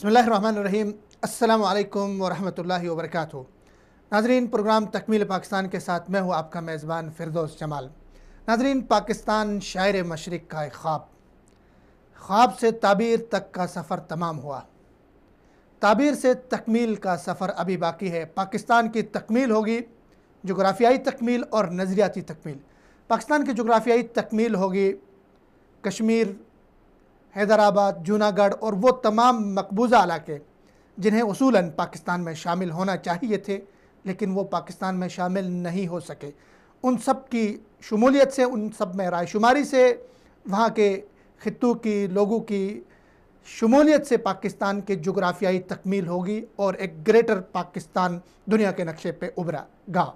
बिस्मिल्लाहिर्रहमानिर्रहीम। अस्सलामु अलैकुम वरहमतुल्लाहि वबरकातुहू। नाज़रीन, प्रोग्राम तकमील पाकिस्तान के साथ मैं हूँ आपका मेज़बान फ़िरदौस जमाल। नाज़रीन, पाकिस्तान शायर मशरिक़ का एक ख्वाब से ताबीर तक का सफ़र तमाम हुआ। ताबीर से तकमील का सफ़र अभी बाकी है। पाकिस्तान की तकमील होगी, जोग्राफ़ियाई तकमील और नज़रियाती तकमील। पाकिस्तान की जोग्राफ़ियाई तकमील होगी कश्मीर, हैदराबाद, जूनागढ़ और वो तमाम मकबूजा इलाके जिन्हें उसूलन पाकिस्तान में शामिल होना चाहिए थे लेकिन वो पाकिस्तान में शामिल नहीं हो सके। उन सब की शमूलियत से, उन सब में रायशुमारी से, वहाँ के खित्तों की, लोगों की शमूलियत से पाकिस्तान की जोग्राफ़ियाई तकमील होगी और एक ग्रेटर पाकिस्तान दुनिया के नक्शे पे उभरेगा।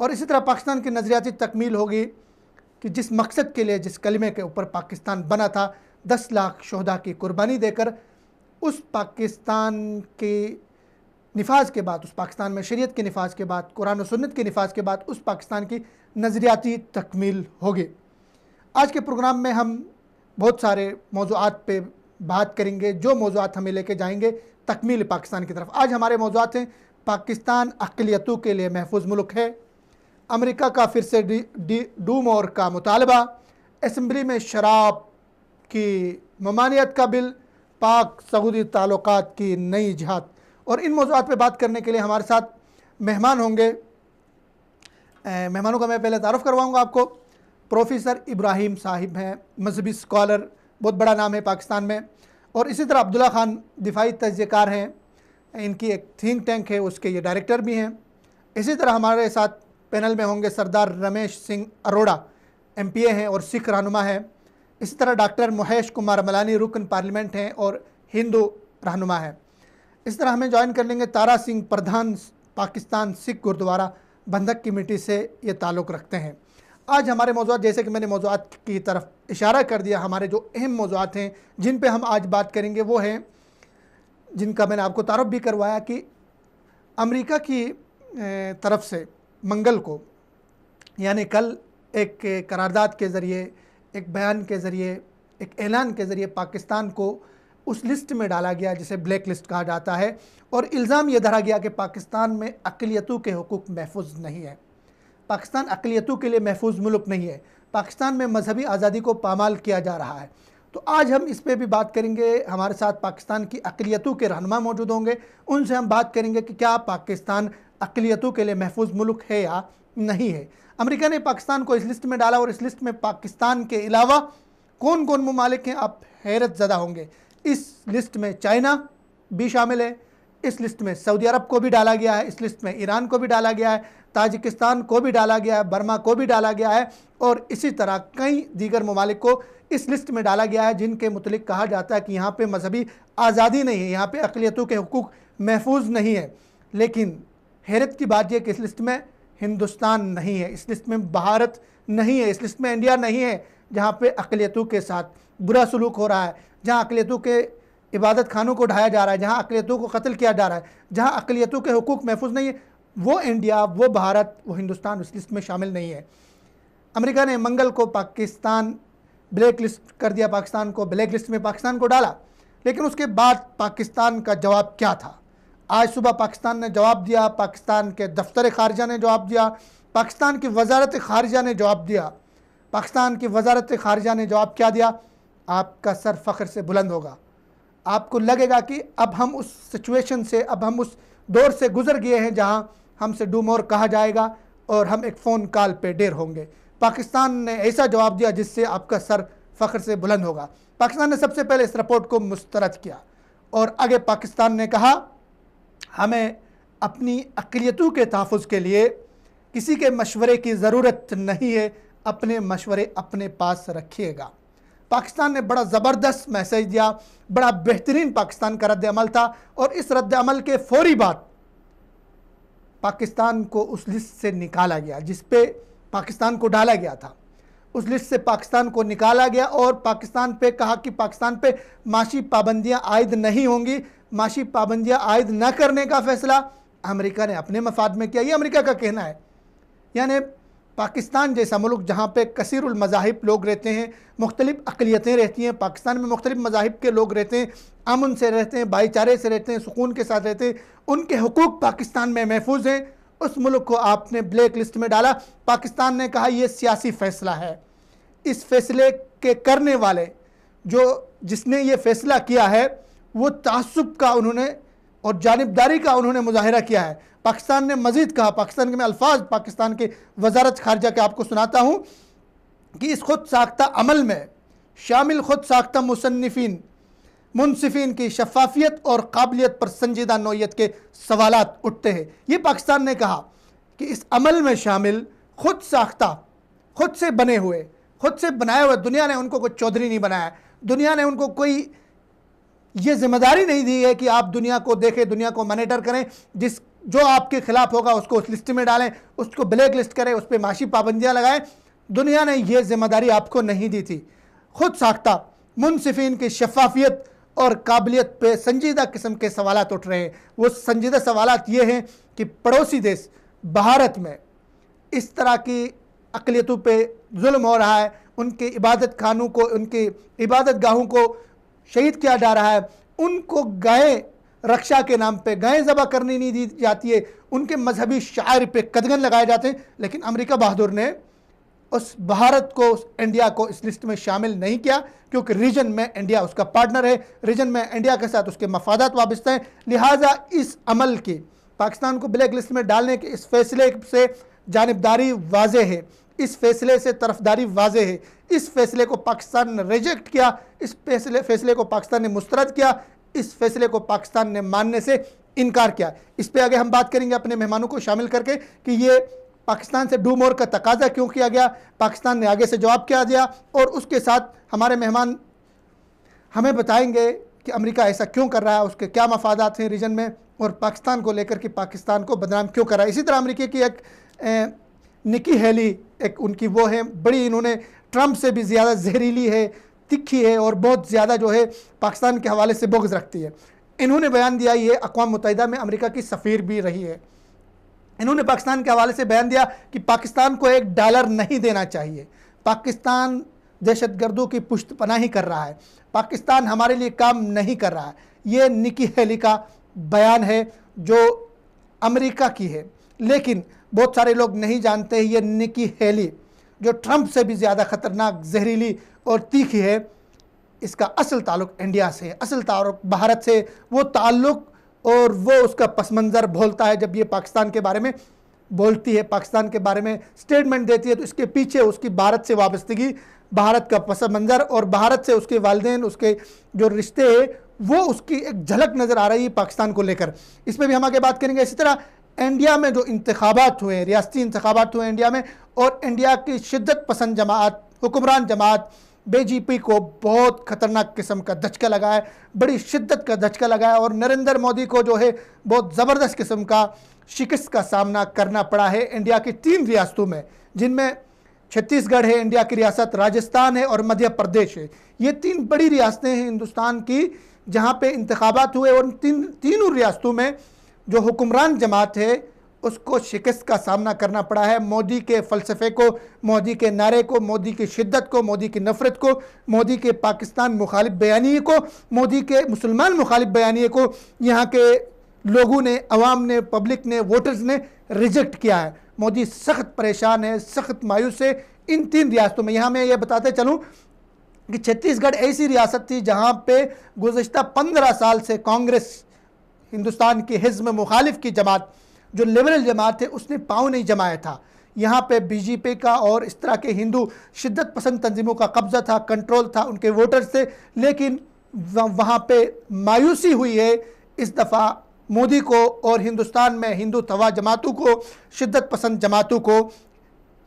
और इसी तरह पाकिस्तान की नज़रियाती तकमील होगी कि जिस मकसद के लिए, जिस कलमे के ऊपर पाकिस्तान बना था, 10 लाख शोहदा की कुर्बानी देकर, उस पाकिस्तान के निफाज के बाद, उस पाकिस्तान में शरीयत के निफाज के बाद, कुरान और सुन्नत के निफाज के बाद उस पाकिस्तान की नज़रियाती तकमील होगी। आज के प्रोग्राम में हम बहुत सारे मौज़ूआत पे बात करेंगे, जो मौज़ूआत हमें लेके जाएंगे तकमील पाकिस्तान की तरफ। आज हमारे मौज़ूआत हैं पाकिस्तान अक़लियतों के लिए महफूज मुल्क है, अमेरिका का फिर से डू मोर का मुतालबा, असम्बली में शराब की ममानियत का बिल, पाक सऊदी ताल्लुकात की नई जिहाद। और इन मौज़ूआत पे बात करने के लिए हमारे साथ मेहमान होंगे। मेहमानों का मैं पहले तारुफ़ करवाऊँगा आपको। प्रोफेसर इब्राहिम साहिब हैं, मजहबी स्कॉलर, बहुत बड़ा नाम है पाकिस्तान में। और इसी तरह अब्दुल्ला खान दिफाई तज्ज़ियेकार हैं, इनकी एक थिंक टैंक है, उसके ये डायरेक्टर भी हैं। इसी तरह हमारे साथ पैनल में होंगे सरदार रमेश सिंह अरोड़ा, MPA हैं और सिख रहनुमा हैं। इसी तरह डॉक्टर महेश कुमार मलानी रुकन पार्लियामेंट हैं और हिंदू रहनुमा हैं। इस तरह हमें ज्वाइन कर लेंगे तारा सिंह प्रधान, पाकिस्तान सिख गुरुद्वारा बंधक कमेटी से ये ताल्लुक़ रखते हैं। आज हमारे मौज़ूआत, जैसे कि मैंने मौज़ूआत की तरफ इशारा कर दिया, हमारे जो अहम मौज़ूआत हैं जिन पे हम आज बात करेंगे वो हैं, जिनका मैंने आपको तारुफ़ भी करवाया कि अमेरिका की तरफ से मंगल को, यानी कल, एक करारदाद के ज़रिए, एक बयान के ज़रिए, एक ऐलान के ज़रिए पाकिस्तान को उस लिस्ट में डाला गया जिसे ब्लैक लिस्ट कहा जाता है। और इल्ज़ाम ये धरा गया कि पाकिस्तान में अक़लियतों के हुकूक़ महफूज नहीं है, पाकिस्तान अक़लियतों के लिए महफूज मुल्क नहीं है, पाकिस्तान में मजहबी आज़ादी को पामाल किया जा रहा है। तो आज हम इस पर भी बात करेंगे। हमारे साथ पाकिस्तान की अक़लियतों के रहनुमा मौजूद होंगे, उनसे हम बात करेंगे कि क्या पाकिस्तान अक़लियतों के लिए महफूज मुल्क है या नहीं है। अमेरिका ने पाकिस्तान को इस लिस्ट में डाला और इस लिस्ट में पाकिस्तान के अलावा कौन कौन ममालिक हैं, आप हैरत ज़दा होंगे। इस लिस्ट में चाइना भी शामिल है, इस लिस्ट में सऊदी अरब को भी डाला गया है, इस लिस्ट में ईरान को भी डाला गया है, ताजिकिस्तान को भी डाला गया है, बर्मा को भी डाला गया है और इसी तरह कई दीगर ममालिक को इस लिस्ट में डाला गया है जिनके मुतलिक कहा जाता है कि यहाँ पे मजहबी आज़ादी नहीं है, यहाँ पे अक़लियतों के हुकूक़ महफूज नहीं है। लेकिन हैरत की बात यह कि इस लिस्ट में हिंदुस्तान नहीं है, इस लिस्ट में भारत नहीं है, इस लिस्ट में इंडिया नहीं है, जहाँ पे अक़लियतों के साथ बुरा सलूक हो रहा है, जहाँ अक़लियतों के इबादत खानों को ढाया जा रहा है, जहाँ अक़लियतों को कत्ल किया जा रहा है, जहाँ अक़लियतों के हुकूक़ महफूज नहीं है, वो इंडिया, वो भारत, वो हिंदुस्तान उस लिस्ट में शामिल नहीं है। अमेरिका ने मंगल को पाकिस्तान ब्लैक लिस्ट कर दिया, पाकिस्तान को ब्लैक लिस्ट में पाकिस्तान को डाला। लेकिन उसके बाद पाकिस्तान का जवाब क्या था? आज सुबह पाकिस्तान ने जवाब दिया, पाकिस्तान के दफ्तर ख़ारिजा ने जवाब दिया, पाकिस्तान की वजारत ख़ारिजा ने जवाब दिया। पाकिस्तान की वजारत ख़ारिजा ने जवाब क्या दिया? आपका सर फ़ख्र से बुलंद होगा, आपको लगेगा कि अब हम उस सिचुएशन से, अब हम उस दौर से गुज़र गए हैं जहां हमसे डू मोर कहा जाएगा और हम एक फ़ोन कॉल पे ढेर होंगे। पाकिस्तान ने ऐसा जवाब दिया जिससे आपका सर फ़ख्र से बुलंद होगा। पाकिस्तान ने सबसे पहले इस रिपोर्ट को मुस्तरद किया और आगे पाकिस्तान ने कहा, हमें अपनी अक़लियतों के तहफ़्फ़ुज़ के लिए किसी के मशवरे की ज़रूरत नहीं है, अपने मशवरे अपने पास रखिएगा। पाकिस्तान ने बड़ा ज़बरदस्त मैसेज दिया, बड़ा बेहतरीन पाकिस्तान का रद्द अमल था। और इस रद्द अमल के फ़ौरी बाद पाकिस्तान को उस लिस्ट से निकाला गया जिस पे पाकिस्तान को डाला गया था। उस लिस्ट से पाकिस्तान को निकाला गया और पाकिस्तान पे कहा कि पाकिस्तान पे माशी पाबंदियाँ आयद नहीं होंगी। माशी पाबंदियाँ आयद न करने का फ़ैसला अमेरिका ने अपने मफाद में किया, ये अमेरिका का कहना है। यानी पाकिस्तान जैसा मुल्क जहाँ पे कसीरुल मज़ाहिब लोग रहते हैं, मुख्तलिफ़ अक़लियतें रहती हैं, पाकिस्तान में मुख्तलिफ़ मज़ाहिब के लोग रहते हैं, अमन से रहते हैं, भाईचारे से रहते हैं, सुकून के साथ रहते हैं, उनके हुकूक पाकिस्तान में महफूज हैं, उस मुल्क को आपने ब्लैक लिस्ट में डाला। पाकिस्तान ने कहा ये सियासी फ़ैसला है, इस फैसले के करने वाले जिसने ये फ़ैसला किया है वो तअस्सुब का उन्होंने और जानिबदारी का उन्होंने मुजाहिरा किया है। पाकिस्तान ने मज़ीद कहा, पाकिस्तान के मैं अल्फाज पाकिस्तान के वजारत खारजा के आपको सुनाता हूँ कि इस खुद साख्ता अमल में शामिल खुद साख्ता मुनसिफिन की शफाफियत और काबिलियत पर संजीदा नौयत के सवालात उठते हैं। ये पाकिस्तान ने कहा कि इस अमल में शामिल खुद साख्ता, खुद से बने हुए, खुद से बनाए हुए, दुनिया ने उनको कोई चौधरी नहीं बनाया, दुनिया ने उनको कोई ये जिम्मेदारी नहीं दी है कि आप दुनिया को देखें, दुनिया को मॉनिटर करें, जो आपके खिलाफ होगा उसको उस लिस्ट में डालें, उसको ब्लैक लिस्ट करें, उस पर माशी पाबंदियाँ लगाएं। दुनिया ने यह जिम्मेदारी आपको नहीं दी थी। खुद साख्ता मुनसिफिन की शफाफियत और काबिलियत पे संजीदा किस्म के सवालात उठ रहे हैं। वो संजीदा सवालात ये हैं कि पड़ोसी देश भारत में इस तरह की अक़लियतों पे जुल्म हो रहा है, उनके इबादत खानों को, उनकी इबादत गाहों को शहीद किया जा रहा है, उनको गाय रक्षा के नाम पे गाय ज़बह करनी नहीं दी जाती है, उनके मजहबी शायर पे कदगन लगाए जाते हैं। लेकिन अमेरिका बहादुर ने उस भारत को, उस इंडिया को इस लिस्ट में शामिल नहीं किया, क्योंकि रीजन में इंडिया उसका पार्टनर है, रीजन में इंडिया के साथ उसके मफादात वाबस्ता हैं। लिहाजा इस अमल की, पाकिस्तान को ब्लैक लिस्ट में डालने के इस फैसले से जानिबदारी वाज़े है, इस फैसले से तरफदारी वाज़े है। इस फैसले को पाकिस्तान ने रिजेक्ट किया, इस फैसले को पाकिस्तान ने मुस्तरद किया, इस फैसले को पाकिस्तान ने मानने से इनकार किया। इस पे आगे हम बात करेंगे अपने मेहमानों को शामिल करके कि ये पाकिस्तान से डू मोर का तकाजा क्यों किया गया, पाकिस्तान ने आगे से जवाब क्या दिया, और उसके साथ हमारे मेहमान हमें बताएंगे कि अमेरिका ऐसा क्यों कर रहा है, उसके क्या मफादात हैं रीजन में, और पाकिस्तान को लेकर कि पाकिस्तान को बदनाम क्यों कर रहा है। इसी तरह अमेरिका की एक निकी हेली, एक उनकी वो है बड़ी, इन्होंने ट्रंप से भी ज़्यादा जहरीली है, तिखी है और बहुत ज़्यादा जो है पाकिस्तान के हवाले से बुग़्ज़ रखती है। इन्होंने बयान दिया, ये अक़वाम मुत्तहिदा में अमेरिका की सफ़ीर भी रही है, इन्होंने पाकिस्तान के हवाले से बयान दिया कि पाकिस्तान को $1 नहीं देना चाहिए, पाकिस्तान दहशतगर्दों की पुष्ट पनाही कर रहा है, पाकिस्तान हमारे लिए काम नहीं कर रहा है। ये निकी हेली का बयान है जो अमेरिका की है, लेकिन बहुत सारे लोग नहीं जानते ये निकी हेली जो ट्रंप से भी ज़्यादा ख़तरनाक, जहरीली और तीखी है, इसका असल ताल्लुक़ इंडिया से है, असल ताल्लुक़ भारत से। वो ताल्लुक़ और वो उसका पस मंज़र बोलता है जब ये पाकिस्तान के बारे में बोलती है, पाकिस्तान के बारे में स्टेटमेंट देती है, तो इसके पीछे उसकी भारत से वाबस्तगी, भारत का पस मंज़र और भारत से उसके वालिदैन, उसके जो रिश्ते हैं, वो उसकी एक झलक नज़र आ रही है पाकिस्तान को लेकर। इस पर भी हम आगे बात करेंगे। इसी तरह इंडिया में जो इंतखाबात हुए, रियासती इंतखाबात हुए इंडिया में, और इंडिया की शिद्दत पसंद जमात, हुक्मरान जमात बीजेपी को बहुत ख़तरनाक किस्म का धचका लगा है, बड़ी शिद्दत का धचका लगा है, और नरेंद्र मोदी को जो है बहुत ज़बरदस्त किस्म का शिकस्त का सामना करना पड़ा है इंडिया की 3 रियासतों में, जिनमें छत्तीसगढ़ है, इंडिया की रियासत राजस्थान है और मध्य प्रदेश है। ये 3 बड़ी रियासतें हैं हिंदुस्तान की जहाँ पे इंतखाबात हुए, और तीनों रियासतों में जो हुक्मरान जमात है उसको शिकस्त का सामना करना पड़ा है। मोदी के फ़लसफ़े को, मोदी के नारे को, मोदी की शिद्दत को, मोदी की नफ़रत को, मोदी के पाकिस्तान मुखालिफ बयानिए को, मोदी के मुसलमान मुखालिफ बयानिए को यहाँ के लोगों ने, अवाम ने, पब्लिक ने, वोटर्स ने रिजेक्ट किया है। मोदी सख्त परेशान है, सख्त मायूस है इन 3 रियासतों में। यहाँ मैं ये बताते चलूँ कि छत्तीसगढ़ ऐसी रियासत थी जहाँ पे गुज़श्ता 15 साल से कांग्रेस, हिंदुस्तान की हिज़्ब मुखालिफ की जमात, जो लिबरल जमात है, उसने पाँव नहीं जमाया था। यहाँ पे बीजेपी का और इस तरह के हिंदू शिद्दत पसंद तंजीमों का कब्ज़ा था, कंट्रोल था, उनके वोटर्स थे, लेकिन वहाँ पे मायूसी हुई है इस दफ़ा मोदी को, और हिंदुस्तान में हिंदू तवा जमातों को, शिद्दत पसंद जमातों को,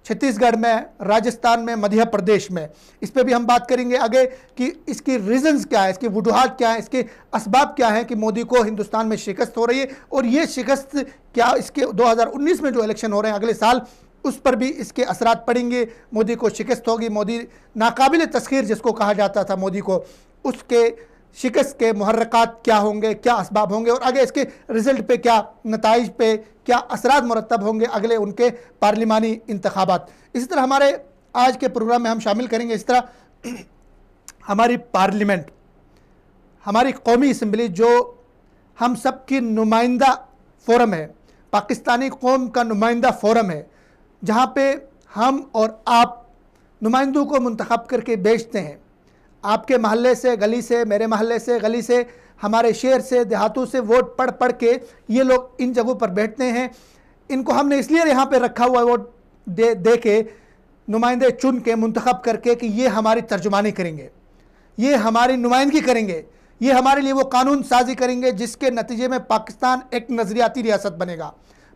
छत्तीसगढ़ में, राजस्थान में, मध्य प्रदेश में। इस पे भी हम बात करेंगे आगे कि इसकी रीज़न्स क्या है, इसकी वजूहात क्या है, इसके असबाब क्या हैं कि मोदी को हिंदुस्तान में शिकस्त हो रही है, और ये शिकस्त क्या इसके 2019 में जो इलेक्शन हो रहे हैं अगले साल, उस पर भी इसके असरात पड़ेंगे। मोदी को शिकस्त होगी, मोदी नाकाबिल तस्खीर जिसको कहा जाता था मोदी को, उसके शिकस्त के मुहर्रकात क्या होंगे, क्या असबाब होंगे और आगे इसके रिज़ल्ट पे क्या नताइज पे क्या असरात मुरतब होंगे अगले उनके पार्लिमानी इंतखाबात। इसी तरह हमारे आज के प्रोग्राम में हम शामिल करेंगे इस तरह हमारी पार्लियामेंट, हमारी कौमी असम्बली जो हम सब की नुमाइंदा फोरम है, पाकिस्तानी कौम का नुमाइंदा फोरम है, जहाँ पे हम और आप नुमाइंदों को मुंतखब करके भेजते हैं। आपके महल्ले से, गली से, मेरे महल्ले से, गली से, हमारे शहर से, देहातों से वोट पढ़ पढ़ के ये लोग इन जगहों पर बैठते हैं। इनको हमने इसलिए यहाँ पे रखा हुआ है वोट दे के नुमाइंदे चुन के मुंतखब करके कि ये हमारी तर्जुमानी करेंगे, ये हमारी नुमाइंदगी करेंगे, ये हमारे लिए वो कानून साजी करेंगे जिसके नतीजे में पाकिस्तान एक नज़रियाती रियासत बनेगा,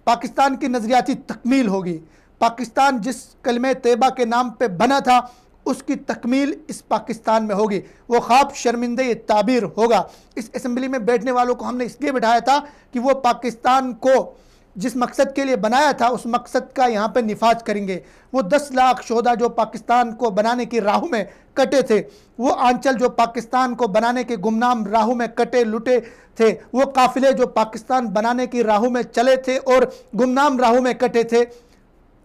पाकिस्तान की नज़रियाती तकमील होगी। पाकिस्तान जिस कलमे तैयबा के नाम पे बना था उसकी तकमील इस पाकिस्तान में होगी, वो ख्वाब शर्मिंदे ताबीर होगा। इस असम्बली में बैठने वालों को हमने इसलिए बिठाया था कि वो पाकिस्तान को जिस मकसद के लिए बनाया था उस मकसद का यहाँ पे निफाज करेंगे। वो 10 लाख शोधा जो पाकिस्तान को बनाने की राहों में कटे थे, वो आंचल जो पाकिस्तान को बनाने के गुमनाम राहों में कटे लुटे थे, वो काफिले जो पाकिस्तान बनाने की राहों में चले थे और गुमनाम राहों में कटे थे,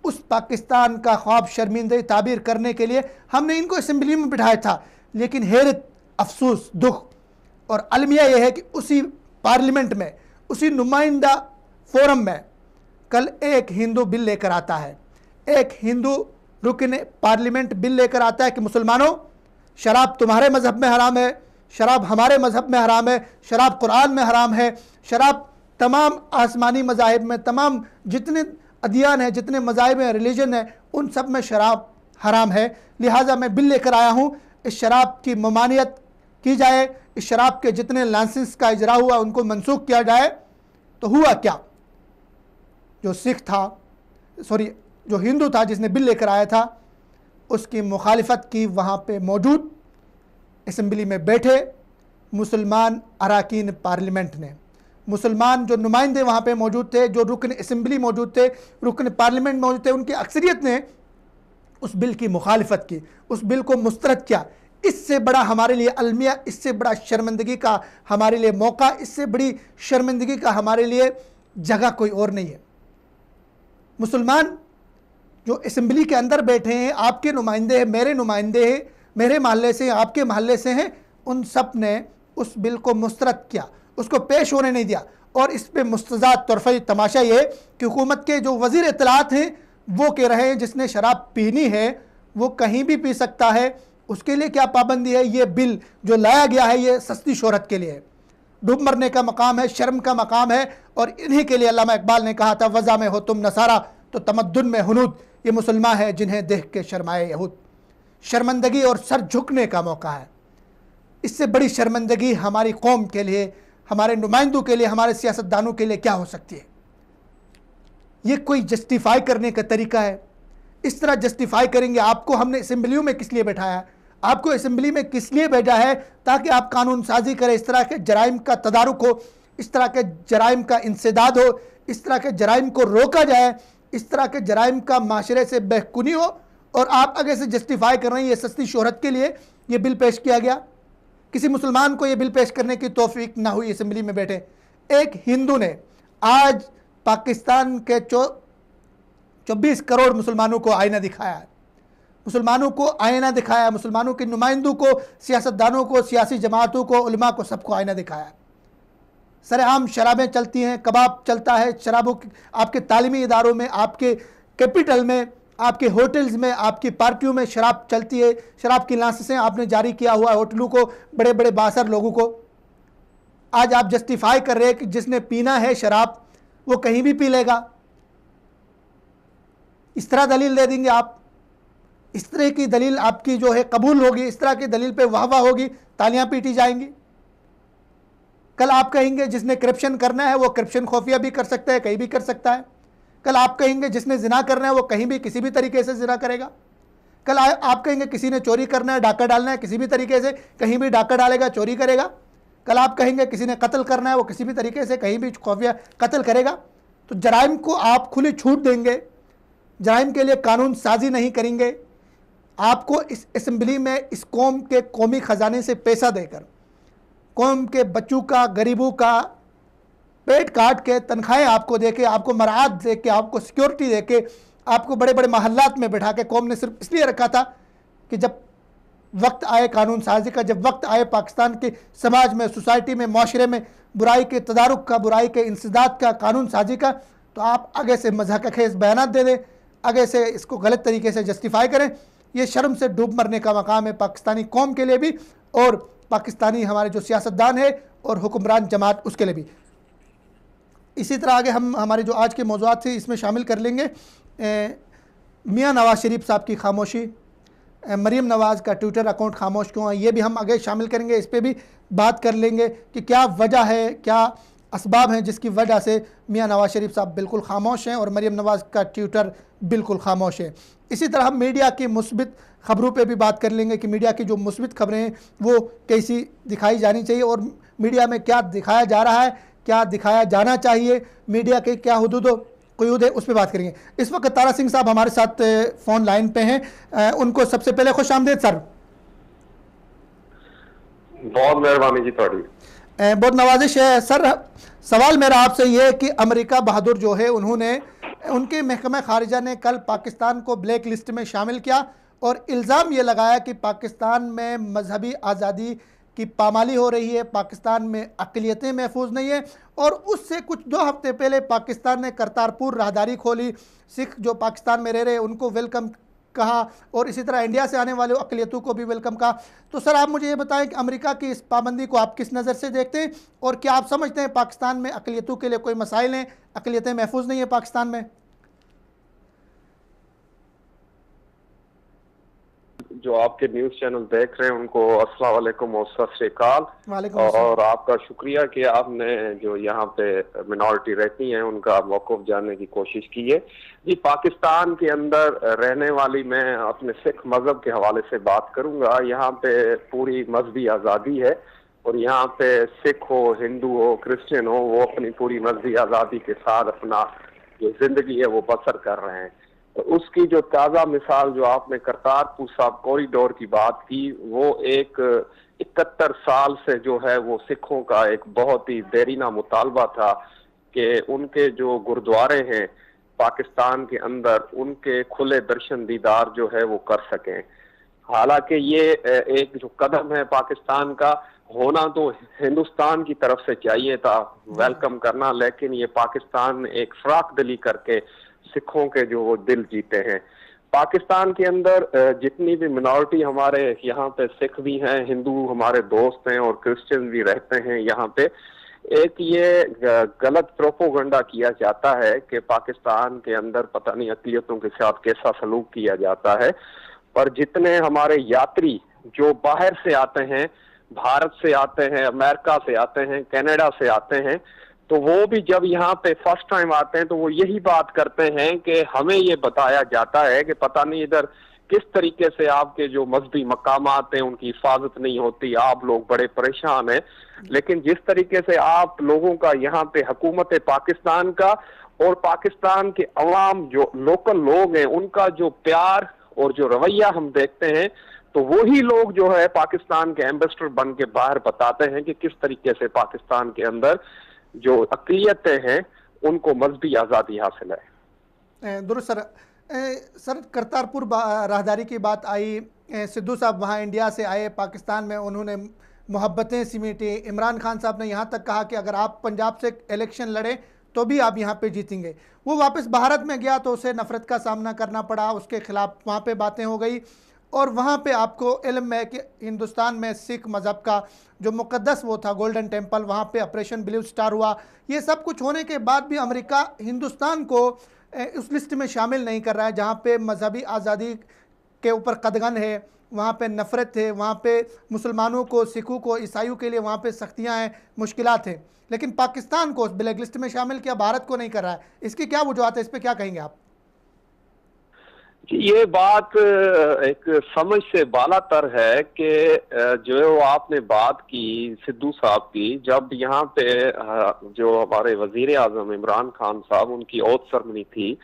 उस पाकिस्तान का ख्वाब शर्मिंदगी ताबीर करने के लिए हमने इनको असम्बली में बिठाया था। लेकिन हैरत, अफसोस, दुख और अलमिया यह है कि उसी पार्लियामेंट में, उसी नुमाइंदा फोरम में कल एक हिंदू बिल लेकर आता है, एक हिंदू रुकन पार्लियामेंट बिल लेकर आता है कि मुसलमानों, शराब तुम्हारे मज़हब में हराम है, शराब हमारे मज़हब में हराम है, शराब कुरान में हराम है, शराब तमाम आसमानी मज़ाहिब में, तमाम जितने अदियान है, जितने मज़ाहिब हैं, रिलीजन है, उन सब में शराब हराम है। लिहाजा मैं बिल लेकर आया हूँ, इस शराब की ममानियत की जाए, इस शराब के जितने लाइसेंस का इजरा हुआ उनको मनसूख किया जाए। तो हुआ क्या, जो सिख था, सॉरी जो हिंदू था जिसने बिल लेकर आया था, उसकी मुखालिफत की वहाँ पे मौजूद असम्बली में बैठे मुसलमान अरकान पार्लियामेंट ने, मुसलमान जो नुमाइंदे वहाँ पे मौजूद थे, जो रुकन असम्बली मौजूद थे, रुकन पार्लियामेंट मौजूद थे, उनकी अक्सरियत ने उस बिल की मुखालिफत की, उस बिल को मुस्तरद किया। इससे बड़ा हमारे लिए अलमिया, इससे बड़ा शर्मिंदगी का हमारे लिए मौका, इससे बड़ी शर्मिंदगी का हमारे लिए जगह कोई और नहीं है। मुसलमान जो असम्बली के अंदर बैठे हैं, आपके नुमाइंदे हैं, मेरे नुमाइंदे हैं, मेरे महल्ले से, आपके महल्ले से हैं, उन सब ने उस बिल को मुस्तरद किया, उसको पेश होने नहीं दिया। और इस पर मुस्तज़ाद तोरफ़ी तमाशा ये कि हुकूमत के जो वज़ीर इत्तलात हैं वो कह रहे हैं जिसने शराब पीनी है वो कहीं भी पी सकता है, उसके लिए क्या पाबंदी है। ये बिल जो लाया गया है ये सस्ती शोहरत के लिए है, डूब मरने का मकाम है, शर्म का मकाम है। और इन्हीं के लिए अल्लामा इकबाल ने कहा था, वज़ा में हो तुम नसारा तो तमद्दुन में हुनूद, ये मुसलमान है जिन्हें देख के शर्माए यहूद। शर्मिंदगी और सर झुकने का मौका है। इससे बड़ी शर्मिंदगी हमारी कौम के लिए, हमारे नुमाइंदों के लिए, हमारे सियासतदानों के लिए क्या हो सकती है। ये कोई जस्टिफाई करने का तरीका है? इस तरह जस्टिफाई करेंगे। आपको हमने असम्बलियों में किस लिए बैठाया है, आपको असम्बली में किस लिए भेजा है, ताकि आप कानून साजी करें, इस तरह के जराइम का तदारुक हो, इस तरह के जराइम का इंसदाद हो, इस तरह के जराइम को रोका जाए, इस तरह के जराइम का माशरे से बेहकुनी हो। और आप आगे से जस्टिफाई कर रहे हैं ये सस्ती शोहरत के लिए ये बिल पेश किया गया। किसी मुसलमान को ये बिल पेश करने की तौफीक ना हुई असम्बली में बैठे। एक हिंदू ने आज पाकिस्तान के 24 करोड़ मुसलमानों को आईना दिखाया है, मुसलमानों को आईना दिखाया, मुसलमानों के नुमाइंदों को, सियासतदानों को, सियासी जमातों को, उलमा को, सबको आईना दिखाया। सरेआम शराबें चलती हैं, कबाब चलता है, शराबों आपके तालीमी इदारों में, आपके कैपिटल में, आपके होटल्स में, आपकी पार्टियों में शराब चलती है। शराब की लाइसेंसें आपने जारी किया हुआ है होटलों को, बड़े बड़े बासर लोगों को। आज आप जस्टिफाई कर रहे हैं कि जिसने पीना है शराब वो कहीं भी पी लेगा। इस तरह दलील दे देंगे आप, इस तरह की दलील आपकी जो है कबूल होगी, इस तरह की दलील पे वाह वाह होगी, तालियां पीटी जाएंगी। कल आप कहेंगे जिसने करप्शन करना है वो करप्शन खुफिया भी कर सकता है, कहीं भी कर सकता है। कल आप कहेंगे जिसने जिना करना है वो कहीं भी किसी भी तरीके से जिना करेगा। कल आप कहेंगे किसी ने चोरी करना है, डाका डालना है, किसी भी तरीके से कहीं भी डाका डालेगा, चोरी करेगा। कल आप कहेंगे किसी ने कत्ल करना है वो किसी भी तरीके से कहीं भी खुफिया कत्ल करेगा। तो जराइम को आप खुली छूट देंगे, जराइम के लिए कानून साजी नहीं करेंगे। आपको इस असम्बली में इस कौम के कौमी ख़जाने से पैसा देकर कौम के बच्चों का, गरीबों का पेट काट के तनख्वाहें आपको दे के, आपको मराहत दे के, आपको सिक्योरिटी दे के, आपको बड़े बड़े महल्लात में बैठा के कौम ने सिर्फ इसलिए रखा था कि जब वक्त आए कानून साजी का, जब वक्त आए पाकिस्तान के समाज में, सोसाइटी में, माशरे में बुराई के तदारुक का, बुराई के इंसदाद का, कानून साजी का, तो आप आगे से मज़ाक़खेज़ बयान दे दें, आगे से इसको गलत तरीके से जस्टिफाई करें। ये शर्म से डूब मरने का मकाम है पाकिस्तानी कौम के लिए भी, और पाकिस्तानी हमारे जो सियासतदान है और हुक्मरान जमात उसके लिए भी। इसी तरह आगे हम हमारे जो आज के मौज़ूआत थे इसमें शामिल कर लेंगे मियाँ नवाज़ शरीफ साहब की खामोशी, मरीम नवाज़ का ट्विटर अकाउंट खामोश क्यों है, ये भी हम आगे शामिल करेंगे। इस पर भी बात कर लेंगे कि क्या वजह है, क्या असबाब हैं जिसकी वजह से मियाँ नवाज़ शरीफ साहब बिल्कुल खामोश हैं और मरीम नवाज़ का ट्विटर बिल्कुल खामोश है। इसी तरह हम मीडिया की मुस्बित ख़बरों पे भी बात कर लेंगे कि मीडिया की जो मुस्बित खबरें हैं वो कैसी दिखाई जानी चाहिए और मीडिया में क्या दिखाया जा रहा है, क्या दिखाया जाना चाहिए, मीडिया के क्या हुदूद क़ुयूद है, उस पर बात करेंगे। इस वक्त तारा सिंह साहब हमारे साथ फ़ोन लाइन पे हैं, उनको सबसे पहले खुश आमदीद सर। बहुत मेहरबानी जी थोड़ी, बहुत नवाजिश है सर। सवाल मेरा आपसे ये है कि अमेरिका बहादुर जो है उन्होंने, उनके महकमा खारिजा ने कल पाकिस्तान को ब्लैक लिस्ट में शामिल किया और इल्ज़ाम ये लगाया कि पाकिस्तान में मजहबी आज़ादी की पामाली हो रही है, पाकिस्तान में अक़लियतें महफूज नहीं है। और उससे कुछ 2 हफ्ते पहले पाकिस्तान ने करतारपुर राहदारी खोली, सिख जो पाकिस्तान में रह रहे उनको वेलकम कहा और इसी तरह इंडिया से आने वाले अक़लियतों को भी वेलकम कहा। तो सर आप मुझे ये बताएं कि अमेरिका की इस पाबंदी को आप किस नज़र से देखते हैं और क्या आप समझते हैं पाकिस्तान में अक़लियतों के लिए कोई मसाइल हैं, अक़लियतें महफूज नहीं है पाकिस्तान में? जो आपके न्यूज़ चैनल देख रहे हैं उनको अस्सलाम वालेकुम और सत श्री अकाल। और आपका शुक्रिया कि आपने जो यहाँ पे मिनॉरिटी रहती हैं उनका मौक़िफ़ जानने की कोशिश की है। जी, पाकिस्तान के अंदर रहने वाली मैं अपने सिख मज़हब के हवाले से बात करूँगा। यहाँ पे पूरी मजहबी आज़ादी है और यहाँ पे सिख हो, हिंदू हो, क्रिश्चियन हो, वो अपनी पूरी मजहबी आज़ादी के साथ अपना जो ज़िंदगी है वो बसर कर रहे हैं। तो उसकी जो ताज़ा मिसाल जो आपने करतारपुर साहब कॉरिडोर की बात की, वो एक 71 साल से जो है वो सिखों का एक बहुत ही देरीना मुतालबा था कि उनके जो गुरुद्वारे हैं पाकिस्तान के अंदर उनके खुले दर्शन दीदार जो है वो कर सकें। हालांकि ये एक जो कदम है पाकिस्तान का, होना तो हिंदुस्तान की तरफ से चाहिए था वेलकम करना, लेकिन ये पाकिस्तान एक फराक दिली करके सिखों के जो वो दिल जीते हैं। पाकिस्तान के अंदर जितनी भी मिनॉरिटी हमारे यहाँ पे सिख भी हैं, हिंदू हमारे दोस्त हैं और क्रिश्चियन भी रहते हैं यहाँ पे, एक ये गलत प्रोपोगंडा किया जाता है कि पाकिस्तान के अंदर पता नहीं अक़लियतों के साथ कैसा सलूक किया जाता है। पर जितने हमारे यात्री जो बाहर से आते हैं, भारत से आते हैं, अमेरिका से आते हैं, कनाडा से आते हैं, तो वो भी जब यहाँ पे फर्स्ट टाइम आते हैं तो वो यही बात करते हैं कि हमें ये बताया जाता है कि पता नहीं इधर किस तरीके से आपके जो मजहबी मकामात हैं उनकी हिफाजत नहीं होती, आप लोग बड़े परेशान हैं। लेकिन जिस तरीके से आप लोगों का यहाँ पे हुकूमत पाकिस्तान का और पाकिस्तान के अवाम जो लोकल लोग हैं उनका जो प्यार और जो रवैया हम देखते हैं, तो वही लोग जो है पाकिस्तान के एम्बेसडर बन के बाहर बताते हैं कि किस तरीके से पाकिस्तान के अंदर जो अक़लियतें हैं उनको मजहबी आज़ादी हासिल है। दुरुस्त सर। सर करतारपुर राहदारी की बात आई, सिद्धू साहब वहाँ इंडिया से आए, पाकिस्तान में उन्होंने मोहब्बतें सिमेटी। इमरान खान साहब ने यहाँ तक कहा कि अगर आप पंजाब से इलेक्शन लड़े तो भी आप यहाँ पे जीतेंगे। वो वापस भारत में गया तो उसे नफ़रत का सामना करना पड़ा, उसके ख़िलाफ़ वहाँ पे बातें हो गई और वहाँ पे आपको इल्म है कि हिंदुस्तान में सिख मज़हब का जो मुक़द्दस वो था गोल्डन टेम्पल, वहाँ पे ऑपरेशन ब्लू स्टार हुआ। ये सब कुछ होने के बाद भी अमेरिका हिंदुस्तान को उस लिस्ट में शामिल नहीं कर रहा है जहाँ पे मजहबी आज़ादी के ऊपर कदगन है, वहाँ पे नफ़रत है, वहाँ पे मुसलमानों को, सिखों को, ईसाइयों के लिए वहाँ पे सख्तियाँ हैं, मुश्किलात हैं। लेकिन पाकिस्तान को ब्लैक लिस्ट में शामिल किया, भारत को नहीं कर रहा है। इसकी क्या वजूहत है, इस पर क्या कहेंगे आप? ये बात एक समझ से बालातर है कि जो आपने बात की सिद्धू साहब की, जब यहाँ पे जो हमारे वजीर आजम इमरान खान साहब उनकी ओथ सेरेमनी थी,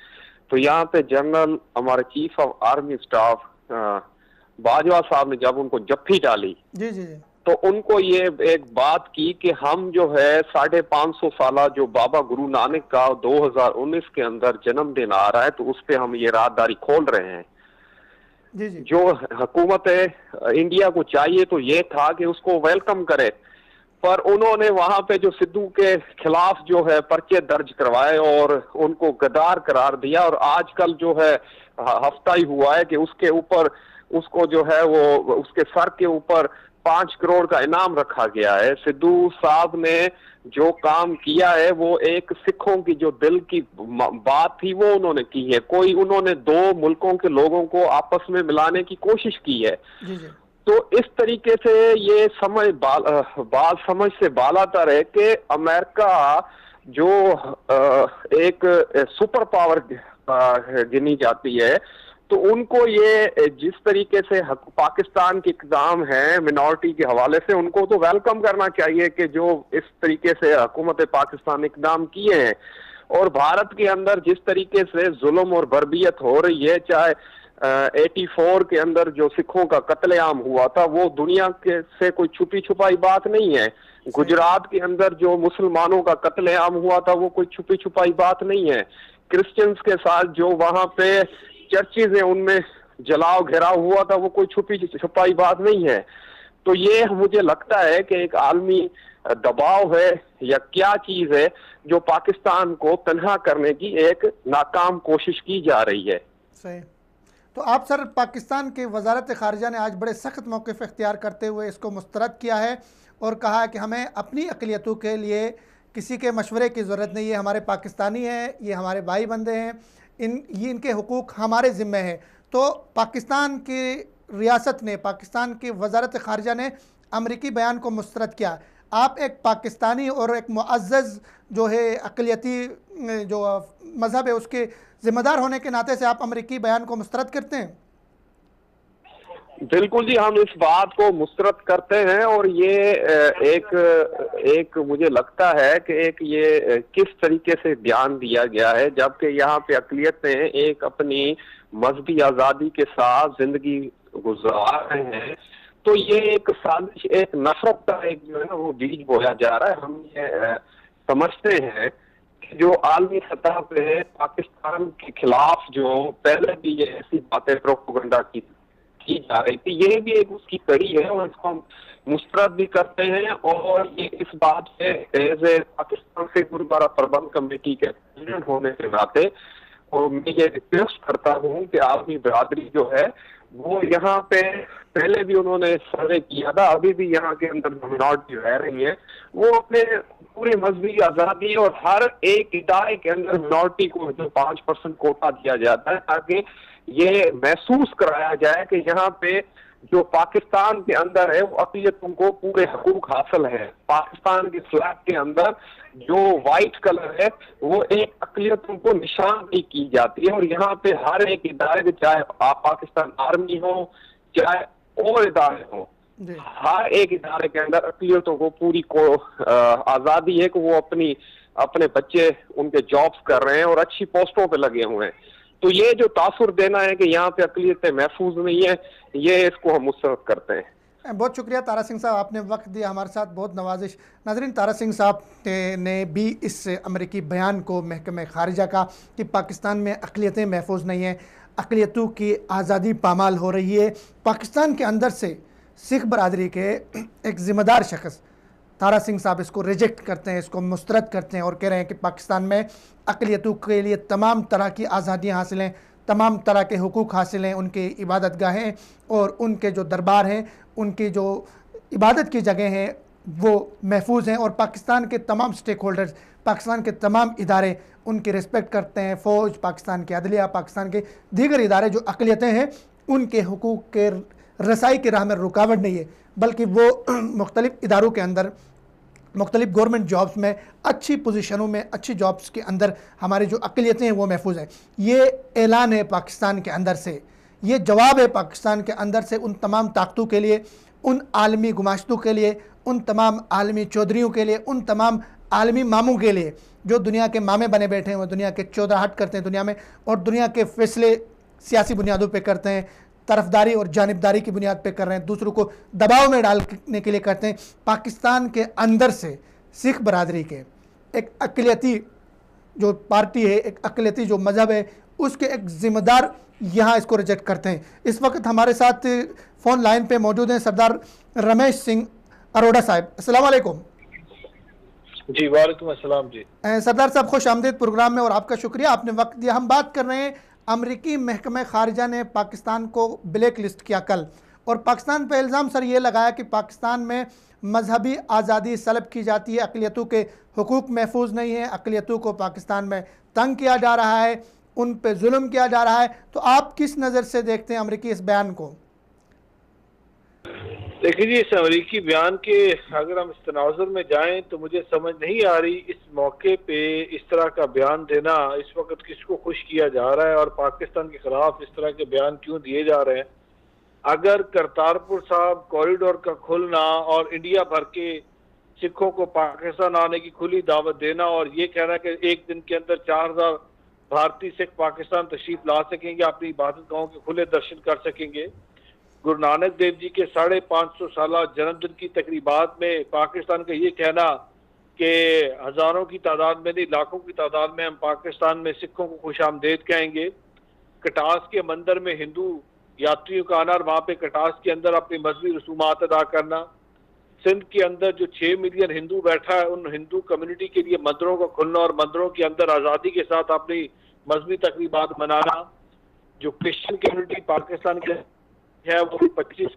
तो यहाँ पे जनरल हमारे chief of army staff Bajwa साहब ने जब उनको जफ्फी डाली, जी जी जी, तो उनको ये एक बात की कि हम जो है 550 साल जो बाबा गुरु नानक का 2019 के अंदर जन्मदिन आ रहा है, तो उस पे हम ये राहदारी खोल रहे हैं। जी जी। जो हुकूमत इंडिया को चाहिए तो ये था कि उसको वेलकम करे, पर उन्होंने वहां पे जो सिद्धू के खिलाफ जो है पर्चे दर्ज करवाए और उनको गद्दार करार दिया। और आजकल जो है हफ्ता ही हुआ है कि उसके ऊपर उसको जो है वो उसके सर के ऊपर 5 करोड़ का इनाम रखा गया है। सिद्धू साहब ने जो काम किया है वो एक सिखों की जो दिल की बात थी वो उन्होंने की है। कोई उन्होंने 2 मुल्कों के लोगों को आपस में मिलाने की कोशिश की है। जी जी। तो इस तरीके से ये समझ बाल समझ से बालातर है कि अमेरिका जो एक सुपर पावर गिनी जाती है, तो उनको ये जिस तरीके से पाकिस्तान के इक़दाम है मिनॉरिटी के हवाले से, उनको तो वेलकम करना चाहिए कि जो इस तरीके से हुकूमत पाकिस्तान इक़दाम किए हैं। और भारत के अंदर जिस तरीके से जुल्म और बर्बियत हो रही है, चाहे 84 के अंदर जो सिखों का कत्लेआम हुआ था, वो दुनिया के से कोई छुपी छुपाई बात नहीं है। गुजरात के अंदर जो मुसलमानों का कत्लेआम हुआ था वो कोई छुपी छुपाई बात नहीं है। क्रिश्चियंस के साथ जो वहां पे चर्चेज है उनमें जलाओ घेराव हुआ था वो कोई छुपी छुपाई बात नहीं है। तो ये मुझे लगता है कि एक आलमी दबाव है या क्या चीज है जो पाकिस्तान को तन्हा करने की एक नाकाम कोशिश की जा रही है। सही। तो आप सर, पाकिस्तान के वजारत ख़ारिजा ने आज बड़े सख्त मौक़िफ़ इख्तियार करते हुए इसको मुस्तरद किया है और कहा है कि हमें अपनी अक़लियतों के लिए किसी के मशवरे की ज़रूरत नहीं है, हमारे पाकिस्तानी हैं, ये हमारे भाई बंदे हैं, इनके हुकूक हमारे ज़िम्मे हैं। तो पाकिस्तान की रियासत ने, पाकिस्तान की वजारत ख़ारिजा ने अमरीकी बयान को मुस्तरद किया। आप एक पाकिस्तानी और एक मुअज़्ज़ज़ जो है अक़लियती जो मज़हब है उसके ज़िम्मेदार होने के नाते से आप अमरीकी बयान को मुस्तरद करते हैं? बिल्कुल जी, हम इस बात को मुस्तरद करते हैं। और ये एक मुझे लगता है कि एक ये किस तरीके से बयान दिया गया है, जबकि यहाँ पे अक़लियतें एक अपनी मजहबी आज़ादी के साथ जिंदगी गुजार रहे हैं। तो ये एक साजिश, एक नफरत का एक जो है ना वो बीज बोया जा रहा है। हम ये समझते हैं कि जो आलमी सतह पे पाकिस्तान के खिलाफ जो पहले भी ये ऐसी बातें प्रोपेगेंडा की जा रही थी, ये भी एक उसकी कड़ी है और इसको हम मुस्तरद भी करते हैं। और ये इस बात पे एज ए पाकिस्तान से गुरुद्वारा प्रबंध कमेटी के प्रेसिडेंट होने के नाते और मैं ये रिक्वेस्ट करता हूँ कि आलमी बरादरी जो है वो यहाँ पे पहले भी उन्होंने सर्वे किया था, अभी भी यहाँ के अंदर जो मिनॉरिटी रह रही है वो अपने पूरे मजहबी आज़ादी और हर एक इदारे के अंदर मिनॉरिटी को जो 5% कोटा दिया जाता है, ताकि ये महसूस कराया जाए कि यहाँ पे जो पाकिस्तान के अंदर है वो अक़लियतों को पूरे हकूक हासिल है। पाकिस्तान के फ्लैग के अंदर जो वाइट कलर है वो एक अक़लियतों को निशान भी की जाती है। और यहाँ पे हर एक इदारे, चाहे आप पाकिस्तान आर्मी हो चाहे और इदारे हो, हर एक इदारे के अंदर अक़लियतों को पूरी को आज़ादी है कि वो अपने बच्चे उनके जॉब्स कर रहे हैं और अच्छी पोस्टों पे लगे हुए हैं। तो ये जो तासुर देना है कि यहाँ पे अक़लियतें महफूज नहीं है, ये इसको हम मुस्तरद करते हैं। बहुत शुक्रिया तारा सिंह साहब, आपने वक्त दिया हमारे साथ, बहुत नवाजिश। नाज़रीन, तारा सिंह साहब ने भी इस अमरीकी बयान को महकमे ख़ारिजा का कि पाकिस्तान में अक़लियतें महफूज नहीं हैं, अक़लियतों की आज़ादी पामाल हो रही है, पाकिस्तान के अंदर से सिख बरादरी के एक ज़िम्मेदार शख्स तारा सिंह साहब इसको रिजेक्ट करते हैं, इसको मुस्तरद करते हैं और कह रहे हैं कि पाकिस्तान में अक़लियतों के लिए तमाम तरह की आज़ादियाँ हासिल हैं, तमाम तरह के हुकूक हासिल हैं, उनके इबादत गाहें और उनके जो दरबार हैं, उनकी जो इबादत की जगह हैं वो महफूज हैं। और पाकिस्तान के तमाम स्टेक होल्डर्स, पाकिस्तान के तमाम इदारे उनकी रिस्पेक्ट करते हैं। फ़ौज, पाकिस्तान की अदलिया, पाकिस्तान के दीगर इदारे जो अक़लियतें हैं उनके हुकूक के रसाई की राह में रुकावट नहीं है, बल्कि वो मुख्तलिफ़ इदारों के अंदर, मुख्तलिफ़ गवर्नमेंट जॉब्स में, अच्छी पोजीशनों में, अच्छी जॉब्स के अंदर हमारी जो अक़लियतें हैं वो महफूज हैं। ये ऐलान है पाकिस्तान के अंदर से, ये जवाब है पाकिस्तान के अंदर से उन तमाम ताकतों के लिए, उन आलमी गुमाश्तों के लिए, उन तमाम आलमी चौधरियों के लिए, उन तमाम आलमी मामों के लिए जो दुनिया के मामे बने बैठे हैं, वो दुनिया के चौधराहट करते हैं दुनिया में और दुनिया के फ़ैसले सियासी बुनियादों पर करते हैं, तरफदारी और जानिबदारी की बुनियाद पे कर रहे हैं, दूसरों को दबाव में डालने के लिए करते हैं। पाकिस्तान के अंदर से सिख बरादरी के एक अक़लियती जो पार्टी है, एक अक़लियती जो मज़हब है, उसके एक ज़िम्मेदार यहाँ इसको रिजेक्ट करते हैं। इस वक्त हमारे साथ फ़ोन लाइन पे मौजूद हैं सरदार रमेश सिंह अरोड़ा साहब। अस्सलाम वालेकुम। जी वालेकुम अस्सलाम। जी सरदार साहब, खुश आमदीद प्रोग्राम में और आपका शुक्रिया, आपने वक्त दिया। हम बात कर रहे हैं, अमरीकी महकमा खारिजा ने पाकिस्तान को ब्लैक लिस्ट किया कल, और पाकिस्तान पर इल्ज़ाम सर ये लगाया कि पाकिस्तान में मजहबी आज़ादी सलब की जाती है, अक़लियतों के हुकूक महफूज नहीं है, अक़लियतों को पाकिस्तान में तंग किया जा रहा है, उन पे जुल्म किया जा रहा है। तो आप किस नज़र से देखते हैं अमरीकी इस बयान को? देखिए जी, इस अमरीकी बयान के अगर हम इस तनाज़ुर में जाएं तो मुझे समझ नहीं आ रही इस मौके पे इस तरह का बयान देना इस वक्त किसको खुश किया जा रहा है और पाकिस्तान के खिलाफ इस तरह के बयान क्यों दिए जा रहे हैं। अगर करतारपुर साहब कॉरिडोर का खुलना और इंडिया भर के सिखों को पाकिस्तान आने की खुली दावत देना और ये कहना कि एक दिन के अंदर 4000 भारतीय सिख पाकिस्तान तशरीफ ला सकेंगे, अपनी इबादत गाहों के खुले दर्शन कर सकेंगे, गुरु नानक देव जी के 550 साला जन्मदिन की तकरीबात में पाकिस्तान का ये कहना कि हज़ारों की तादाद में नहीं लाखों की तादाद में हम पाकिस्तान में सिखों को खुश आमदेद कहेंगे, कटास के मंदिर में हिंदू यात्रियों का आना और वहाँ पे कटास के अंदर अपनी मजहबी रसूमात अदा करना, सिंध के अंदर जो 6 मिलियन हिंदू बैठा है उन हिंदू कम्युनिटी के लिए मंदिरों का खुलना और मंदिरों के अंदर आज़ादी के साथ अपनी मजहबी तकरीबात मनाना, जो क्रिश्चियन कम्युनिटी पाकिस्तान के है वो 25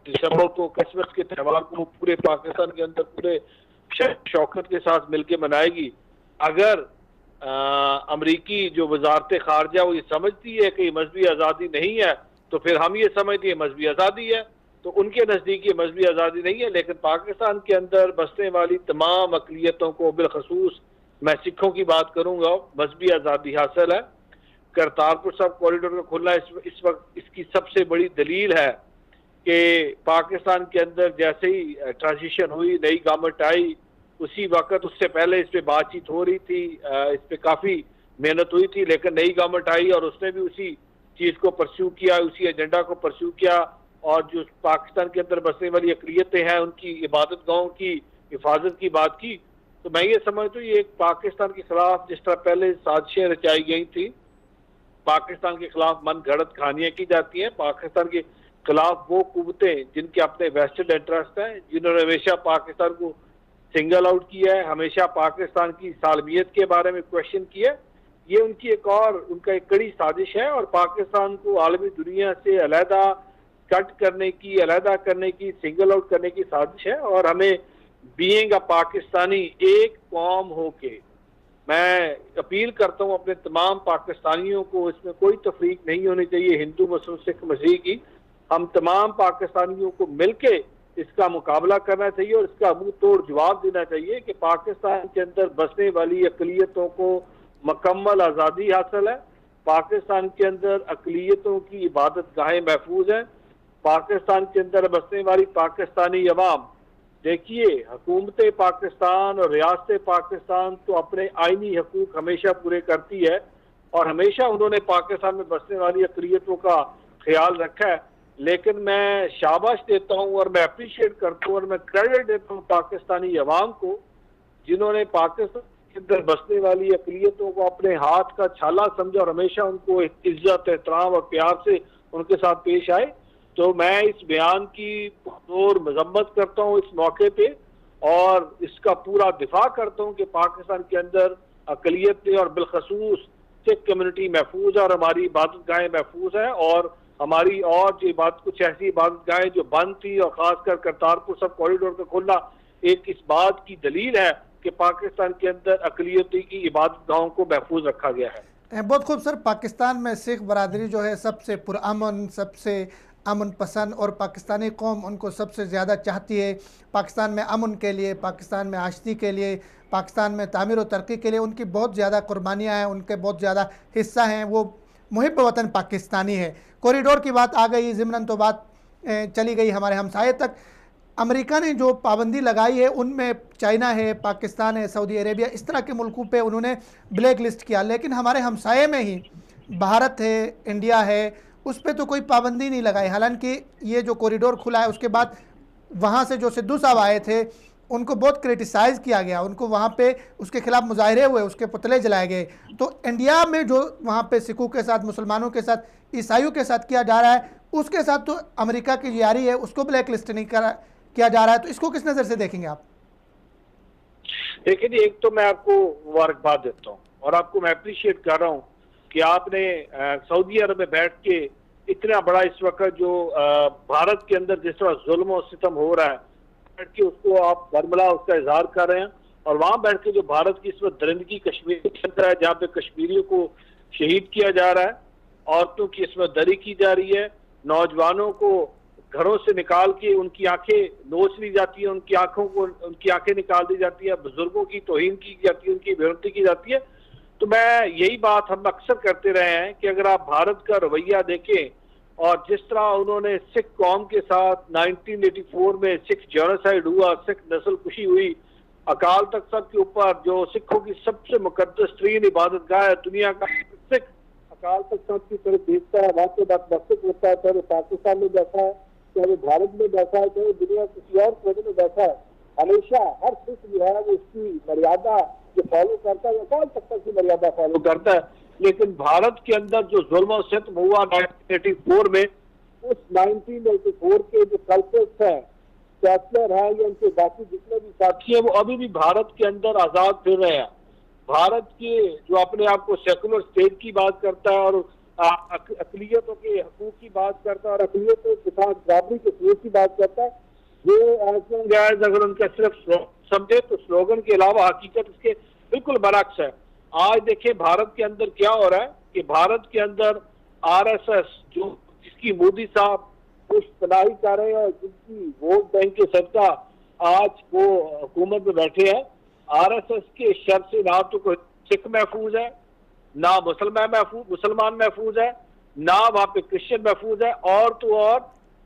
दिसंबर को क्रिसमस के त्यौहार को पूरे पाकिस्तान के अंदर पूरे शौकत के साथ मिलकर मनाएगी। अगर अमरीकी जो वजारत खारजा वो ये समझती है कि मजहबी आज़ादी नहीं है तो फिर हम ये समझते हैं मजहबी आज़ादी है, तो उनके नज़दीक ये मजहबी आज़ादी नहीं है। लेकिन पाकिस्तान के अंदर बसने वाली तमाम अक़लियतों को, बिलखसूस मैं सिखों की बात करूँगा, मजहबी आज़ादी हासिल है। करतारपुर साहब कॉरिडोर का खुलना इस वक्त इसकी सबसे बड़ी दलील है कि पाकिस्तान के अंदर जैसे ही ट्रांजिशन हुई, नई गवर्नमेंट आई, उसी वक्त उससे पहले इस पे बातचीत हो रही थी, इस पे काफ़ी मेहनत हुई थी, लेकिन नई गवर्नमेंट आई और उसने भी उसी चीज़ को परस्यू किया, उसी एजेंडा को परस्यू किया और जो पाकिस्तान के अंदर बसने वाली अक़लियतें हैं उनकी इबादत गाहों की हिफाजत की बात की। तो मैं ये समझता हूँ ये एक पाकिस्तान के खिलाफ जिस तरह पहले साजिशें रचाई गई थी, पाकिस्तान के खिलाफ मन गढ़ंत कहानियां की जाती हैं, पाकिस्तान के खिलाफ वो कुव्वतें जिनके अपने वेस्टेड इंटरेस्ट हैं, जिन्होंने हमेशा पाकिस्तान को सिंगल आउट किया है, हमेशा पाकिस्तान की सालमियत के बारे में क्वेश्चन किया, ये उनकी एक और उनका एक कड़ी साजिश है और पाकिस्तान को आलमी दुनिया से अलहदा कट करने की, अलहदा करने की, सिंगल आउट करने की साजिश है। और हमें बीइंग अ पाकिस्तानी एक कौम होके मैं अपील करता हूँ अपने तमाम पाकिस्तानियों को, इसमें कोई तफरीक नहीं होनी चाहिए हिंदू मुस्लिम सिख मसीह की, हम तमाम पाकिस्तानियों को मिलके इसका मुकाबला करना चाहिए और इसका मुंह तोड़ जवाब देना चाहिए कि पाकिस्तान के अंदर बसने वाली अक़लियतों को मुकम्मल आज़ादी हासिल है, पाकिस्तान के अंदर अक़लियतों की इबादत गाहें महफूज हैं, पाकिस्तान के अंदर बसने वाली पाकिस्तानी अवाम, देखिए हुकूमत पाकिस्तान और रियासत पाकिस्तान तो अपने आइनी हकूक हमेशा पूरे करती है और हमेशा उन्होंने पाकिस्तान में बसने वाली अक़लियतों का ख्याल रखा है। लेकिन मैं शाबाश देता हूँ और मैं अप्रिशिएट करता हूँ और मैं क्रेडिट देता हूँ पाकिस्तानी अवाम को जिन्होंने पाकिस्तान के अंदर बसने वाली अक़लियतों को अपने हाथ का छाला समझा और हमेशा उनको इज्जत, एहतराम और प्यार से उनके साथ पेश आए। तो मैं इस बयान की और मजम्मत करता हूँ इस मौके पे और इसका पूरा दिफा करता हूँ कि पाकिस्तान के अंदर अक़लियतें और बिलखसूस सिख कम्युनिटी महफूज है और हमारी इबादत गाहें महफूज है और हमारी और जो इबादत कुछ ऐसी इबादत गाहें जो बंद थी और ख़ासकर करतारपुर साहब कॉरिडोर का खुलना एक इस बात की दलील है कि पाकिस्तान के अंदर अक़लियती की इबादत गाहों को महफूज रखा गया है। बहुत खूब सर, पाकिस्तान में सिख बरादरी जो है सबसे पुरअमन, सबसे अमन पसंद और पाकिस्तानी कौम उनको सबसे ज़्यादा चाहती है। पाकिस्तान में अमन के लिए, पाकिस्तान में आश्ती के लिए, पाकिस्तान में तामीर और तरक्की के लिए उनकी बहुत ज़्यादा कुर्बानियाँ हैं, उनके बहुत ज़्यादा हिस्सा हैं, वो मुहिब वतन पाकिस्तानी है। कॉरिडोर की बात आ गई, ज़िमनन तो बात चली गई हमारे हमसाये तक। अमेरिका ने जो पाबंदी लगाई है उनमें चाइना है, पाकिस्तान है, सऊदी अरेबिया, इस तरह के मुल्कों पे उन्होंने ब्लैक लिस्ट किया। लेकिन हमारे हमसाये में ही भारत है, इंडिया है, उस पर तो कोई पाबंदी नहीं लगाई। हालांकि ये जो कॉरिडोर खुला है उसके बाद वहाँ से जो सिद्धू साहब आए थे उनको बहुत क्रिटिसाइज़ किया गया, उनको वहाँ पे उसके खिलाफ मुजाहरे हुए, उसके पुतले जलाए गए। तो इंडिया में जो वहाँ पे सिखों के साथ, मुसलमानों के साथ, ईसाइयों के साथ किया जा रहा है, उसके साथ तो अमेरिका की यारी है, उसको ब्लैक लिस्ट नहीं किया जा रहा है। तो इसको किस नज़र से देखेंगे आप? देखिए जी, एक तो मैं आपको मुबारकबाद देता हूँ और आपको मैं अप्रिशिएट कर रहा हूँ कि आपने सऊदी अरब में बैठ के इतना बड़ा इस वक्त जो भारत के अंदर जिस तरह जुल्म और सितम हो रहा है, बैठ के उसको आप बरमला उसका इजहार कर रहे हैं। और वहां बैठ के जो भारत की इस वक्त दरिंदगी कश्मीर के अंदर है, जहाँ पे कश्मीरियों को शहीद किया जा रहा है, औरतों की इसमें दरी की जा रही है, नौजवानों को घरों से निकाल के उनकी आंखें नोच ली जाती है, उनकी आंखें निकाल दी जाती है, बुजुर्गों की तौहीन की जाती है, उनकी बेइज्जती की जाती है। तो मैं यही बात हम अक्सर करते रहे हैं कि अगर आप भारत का रवैया देखें और जिस तरह उन्होंने सिख कौम के साथ 1984 में सिख जेनोसाइड हुआ, सिख नस्लकुशी हुई, अकाल तख्त साहब के ऊपर जो सिखों की सबसे मुकद्दस तरीन इबादत गाह है दुनिया का, सिख अकाल तख्त साहब की तरफ देखता है, वहां से बात मकसद होता है, चाहे पाकिस्तान में बैठा है, चाहे भारत में बैठा है, चाहे दुनिया किसी और कोने में बैठा है, हमेशा हर सिख जो है वो उसकी मर्यादा जो फॉलो करता है, अकाल तख्त साहब की मर्यादा फॉलो करता है। लेकिन भारत के अंदर जो जुल्म और सितम हुआ 1984 में, उस 1984 के जो कल्प्रिट्स हैं, चांसलर है या उनके बाकी जितने भी साथी हैं, वो अभी भी भारत के अंदर आजाद फिर रहे हैं। भारत के जो अपने आप को सेकुलर स्टेट की बात करता है और अकलियतों के हकूक की बात करता है और अकलियतों के साथ बराबरी के हकूक की बात करता है, जो गैर अगर उनका सिर्फ समझे तो स्लोगन के अलावा हकीकत इसके बिल्कुल बरक्स है। आज देखिए भारत के अंदर क्या हो रहा है कि भारत के अंदर आरएसएस जो जिसकी मोदी साहब पुष्टनाही कर रहे हैं और जिनकी वोट बैंक के सदका आज वो हुकूमत में बैठे हैं, आरएसएस के शर से ना तो कोई सिख महफूज है, ना मुसलमान महफूज है, ना वहां पे क्रिश्चियन महफूज है। और तो और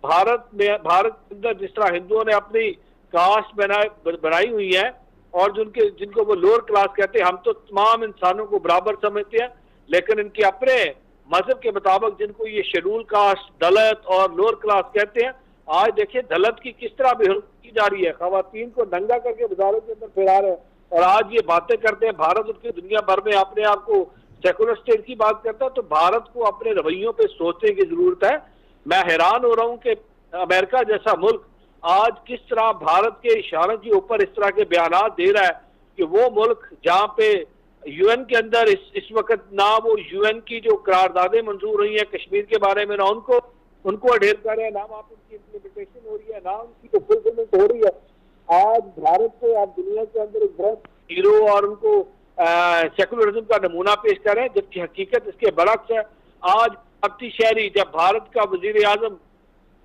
भारत के अंदर जिस तरह हिंदुओं ने अपनी कास्ट बनाई हुई है और जिनको वो लोअर क्लास कहते हैं, हम तो तमाम इंसानों को बराबर समझते हैं, लेकिन इनके अपने मजहब के मुताबिक जिनको ये शेड्यूल कास्ट, दलित और लोअर क्लास कहते हैं, आज देखिए दलित की किस तरह बेहद की जा रही है, खवातीन को नंगा करके बाजारों के अंदर फिरा रहे हैं और आज ये बातें करते हैं भारत उनकी दुनिया भर में अपने आप को सेकुलर स्टेट की बात करता है। तो भारत को अपने रवैयों पे सोचने की जरूरत है। मैं हैरान हो रहा हूं कि अमेरिका जैसा मुल्क आज किस तरह भारत के इशारों के ऊपर इस तरह के बयानात दे रहा है कि वो मुल्क जहां पे यूएन के अंदर इस वक्त ना वो यूएन की जो करारदादें मंजूर हुई हैं कश्मीर के बारे में, ना उनको अडेर कर रहे हैं, ना वहां पर उनकी इम्प्लीमेंटेशन हो रही है, ना उनकी फुलफिलमेंट हो रही है। आज भारत को आप दुनिया के अंदर एक बहुत हीरो और उनको सेकुलरिज्म का नमूना पेश कर रहे हैं, जबकि हकीकत इसके बरक्स है। आज भारतीय शहरी जब भारत का वजीर आजम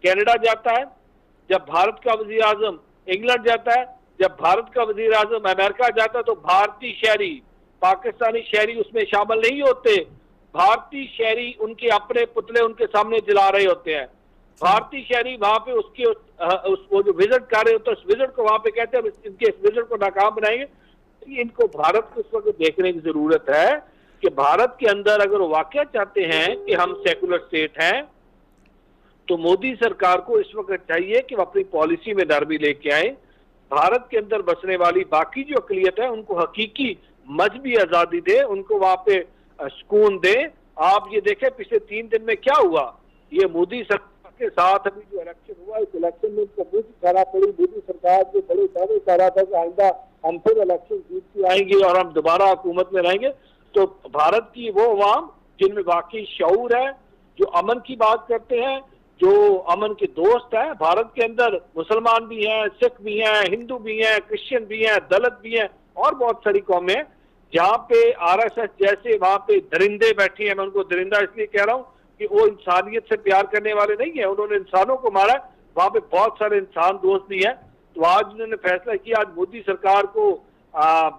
कैनेडा जाता है, जब भारत का वजीर आजम इंग्लैंड जाता है, जब भारत का वजीर आजम अमेरिका जाता है, तो भारतीय शहरी, पाकिस्तानी शहरी उसमें शामिल नहीं होते। भारतीय शहरी उनके अपने पुतले उनके सामने जला रहे होते हैं। भारतीय शहरी वहां पे वो जो विजिट कर रहे होते हैं, उस विजिट को वहां पे कहते हैं इनके इस विजिट को नाकाम बनाएंगे। इनको भारत को इस वक्त देखने की जरूरत है कि भारत के अंदर अगर वो वाकई चाहते हैं कि हम सेकुलर स्टेट हैं, तो मोदी सरकार को इस वक्त चाहिए कि वो अपनी पॉलिसी में नरमी लेके आए। भारत के अंदर बसने वाली बाकी जो अकलियत है उनको हकीकी मजहबी आजादी दे, उनको वहां पे सुकून दे। आप ये देखें पिछले 3 दिन में क्या हुआ, ये मोदी सरकार के साथ अभी जो इलेक्शन हुआ, इस इलेक्शन में मुझे खराब पड़ी। मोदी सरकार जो बड़े दावे कर रहा था कि आइंदा हम फिर इलेक्शन जीत के आएंगे और हम दोबारा हुकूमत में रहेंगे, तो भारत की वो अवाम जिनमें वाकई शऊर है, जो अमन की बात करते हैं, जो अमन के दोस्त हैं, भारत के अंदर मुसलमान भी हैं, सिख भी हैं, हिंदू भी हैं, क्रिश्चियन भी हैं, दलित भी हैं और बहुत सारी कौमें हैं, जहाँ पे आरएसएस जैसे वहां पे दरिंदे बैठे हैं। मैं उनको दरिंदा इसलिए कह रहा हूँ कि वो इंसानियत से प्यार करने वाले नहीं है, उन्होंने इंसानों को मारा। वहां पे बहुत सारे इंसान दोस्त भी हैं। तो आज उन्होंने फैसला किया, आज मोदी सरकार को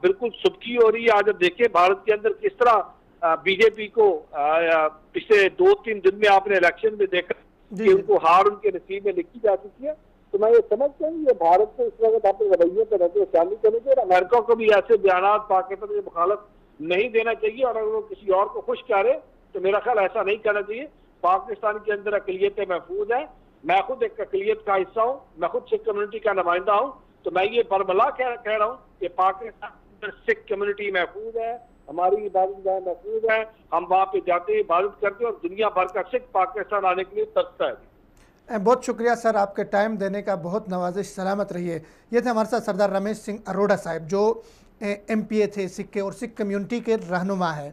बिल्कुल सुबकी हो रही है। आज अब देखिए भारत के अंदर किस तरह बीजेपी को पिछले 2-3 दिन में आपने इलेक्शन में देखा कि उनको हार उनके नसीब में लिखी जा चुकी है। तो मैं ये समझता हूँ ये भारत को इस वक्त अपने रवैये पर नजर शामिल करने चाहिए और अमेरिका को भी ऐसे बयान पाकिस्तान के मुखालफ नहीं देना चाहिए। और अगर वो किसी और को खुश करे तो मेरा ख्याल ऐसा नहीं करना चाहिए। पाकिस्तान के अंदर अकलियतें महफूज हैं। मैं खुद एक अकलियत का हिस्सा हूँ, मैं खुद सिख कम्युनिटी का नुमाइंदा हूँ, तो मैं ये बरमला कह रहा हूँ कि पाकिस्तान के अंदर सिख कम्युनिटी महफूज है, हमारी इबादतगाह महफूज है, हम वहाँ पे जाते हैं, इबादत करते हैं और दुनिया भर का सिख पाकिस्तान आने के लिए तरसता है। बहुत शुक्रिया सर, आपके टाइम देने का बहुत नवाजिश, सलामत रहिए। ये थे हमारे साथ सरदार रमेश सिंह अरोड़ा साहब, जो MPA थे सिख के और सिख कम्युनिटी के रहनुमा है,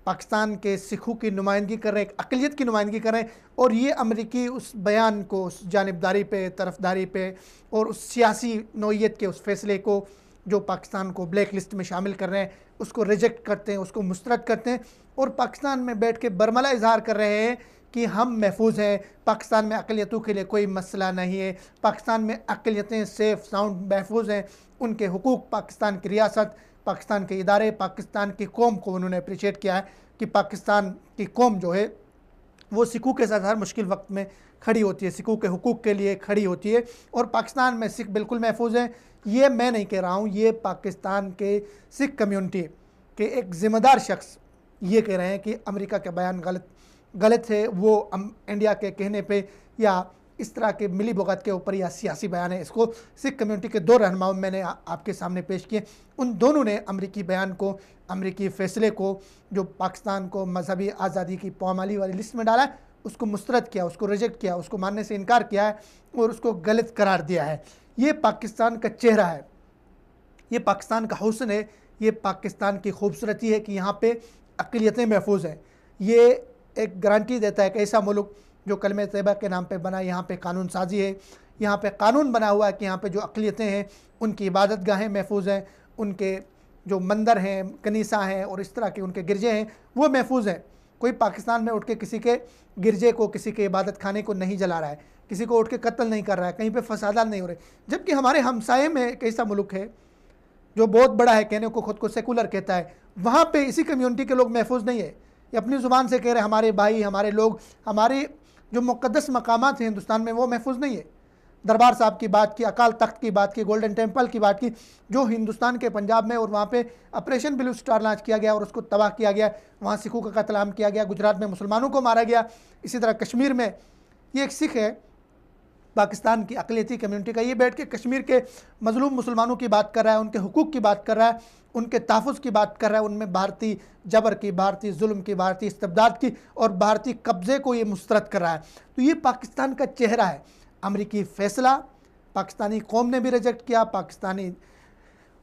पाकिस्तान के सिखों की नुमाइंदगी कर रहे हैं, एक अक़लियत की नुमाइंदगी कर रहे हैं। और ये अमरीकी उस बयान को, उस जानिबदारी पे, तरफदारी पे और उस सियासी नौइयत के उस फैसले को जो पाकिस्तान को ब्लैक लिस्ट में शामिल कर रहे हैं, उसको रिजेक्ट करते हैं, उसको मुस्तरद करते हैं और पाकिस्तान में बैठ के बरमला इजहार कर रहे हैं कि हम महफूज हैं, पाकिस्तान में अक़लियतों के लिए कोई मसला नहीं है, पाकिस्तान में अक़लियतें सेफ साउंड महफूज हैं, उनके हुकूक, पाकिस्तान की रियासत, पाकिस्तान के इदारे, पाकिस्तान की कौम को उन्होंने अप्रिशिएट किया है कि पाकिस्तान की कौम जो है वो सिखों के साथ हर मुश्किल वक्त में खड़ी होती है, सिखों के हुकूक के लिए खड़ी होती है। और पाकिस्तान में सिख बिल्कुल महफूज हैं। ये मैं नहीं कह रहा हूँ, ये पाकिस्तान के सिख कम्युनिटी के एक ज़िम्मेदार शख्स ये कह रहे हैं कि अमेरिका का बयान गलत है, वो इंडिया के कहने पे या इस तरह के मिली भगत के ऊपर या सियासी बयान है। इसको सिख कम्युनिटी के दो रहनुमाओं मैंने आपके सामने पेश किए, उन दोनों ने अमरीकी बयान को, अमरीकी फ़ैसले को, जो पाकिस्तान को मजहबी आज़ादी की पामाली वाली लिस्ट में डाला है, उसको मुस्तरद किया, उसको रिजेक्ट किया, उसको मानने से इनकार किया है और उसको गलत करार दिया है। ये पाकिस्तान का चेहरा है, ये पाकिस्तान का हुस्न है, ये पाकिस्तान की खूबसूरती है कि यहाँ पे अक़लियतें महफूज हैं। ये एक गारंटी देता है कि ऐसा मुल्क जो कलमे तैयबा के नाम पे बना, यहाँ पे कानून साजी है, यहाँ पे कानून बना हुआ है कि यहाँ पे जो अक़लियतें हैं उनकी इबादत गाहें महफूज हैं, उनके जो मंदिर हैं, कनीसा हैं और इस तरह के उनके गिरजे हैं वो महफूज हैं। कोई पाकिस्तान में उठ के किसी के गिरजे को, किसी के इबादत खाने को नहीं जला रहा है, किसी को उठ के कत्ल नहीं कर रहा है, कहीं पर फसादात नहीं हो रहे। जबकि हमारे हमसाये में एक ऐसा मुल्क है जो बहुत बड़ा है, कहने को खुद को सेकुलर कहता है, वहाँ पे इसी कम्युनिटी के लोग महफूज नहीं है। ये अपनी ज़ुबान से कह रहे हैं हमारे भाई, हमारे लोग, हमारे जो मुक़द्दस मकामात हैं हिंदुस्तान में वो महफूज नहीं है। दरबार साहब की बात की, अकाल तख्त की बात की, गोल्डन टेम्पल की बात की, जो हिंदुस्तान के पंजाब में, और वहाँ पे ऑपरेशन ब्लू स्टार लॉन्च किया गया और उसको तबाह किया गया, वहाँ सिखों का कत्लेआम किया गया, गुजरात में मुसलमानों को मारा गया। इसी तरह कश्मीर में ये एक सिख है पाकिस्तान की अक़लियती कम्युनिटी का, ये बैठ के कश्मीर के मज़लूम मुसलमानों की बात कर रहा है, उनके हुकूक की बात कर रहा है, उनके तहफ़्फ़ुज़ की बात कर रहा है, उनमें भारतीय जबर की, भारतीय जुल्म की, भारतीय इस्तिबदाद की और भारतीय कब्ज़े को ये मुस्तरद कर रहा है। तो ये पाकिस्तान का चेहरा है। अमरीकी फ़ैसला पाकिस्तानी कौम ने भी रिजेक्ट किया, पाकिस्तानी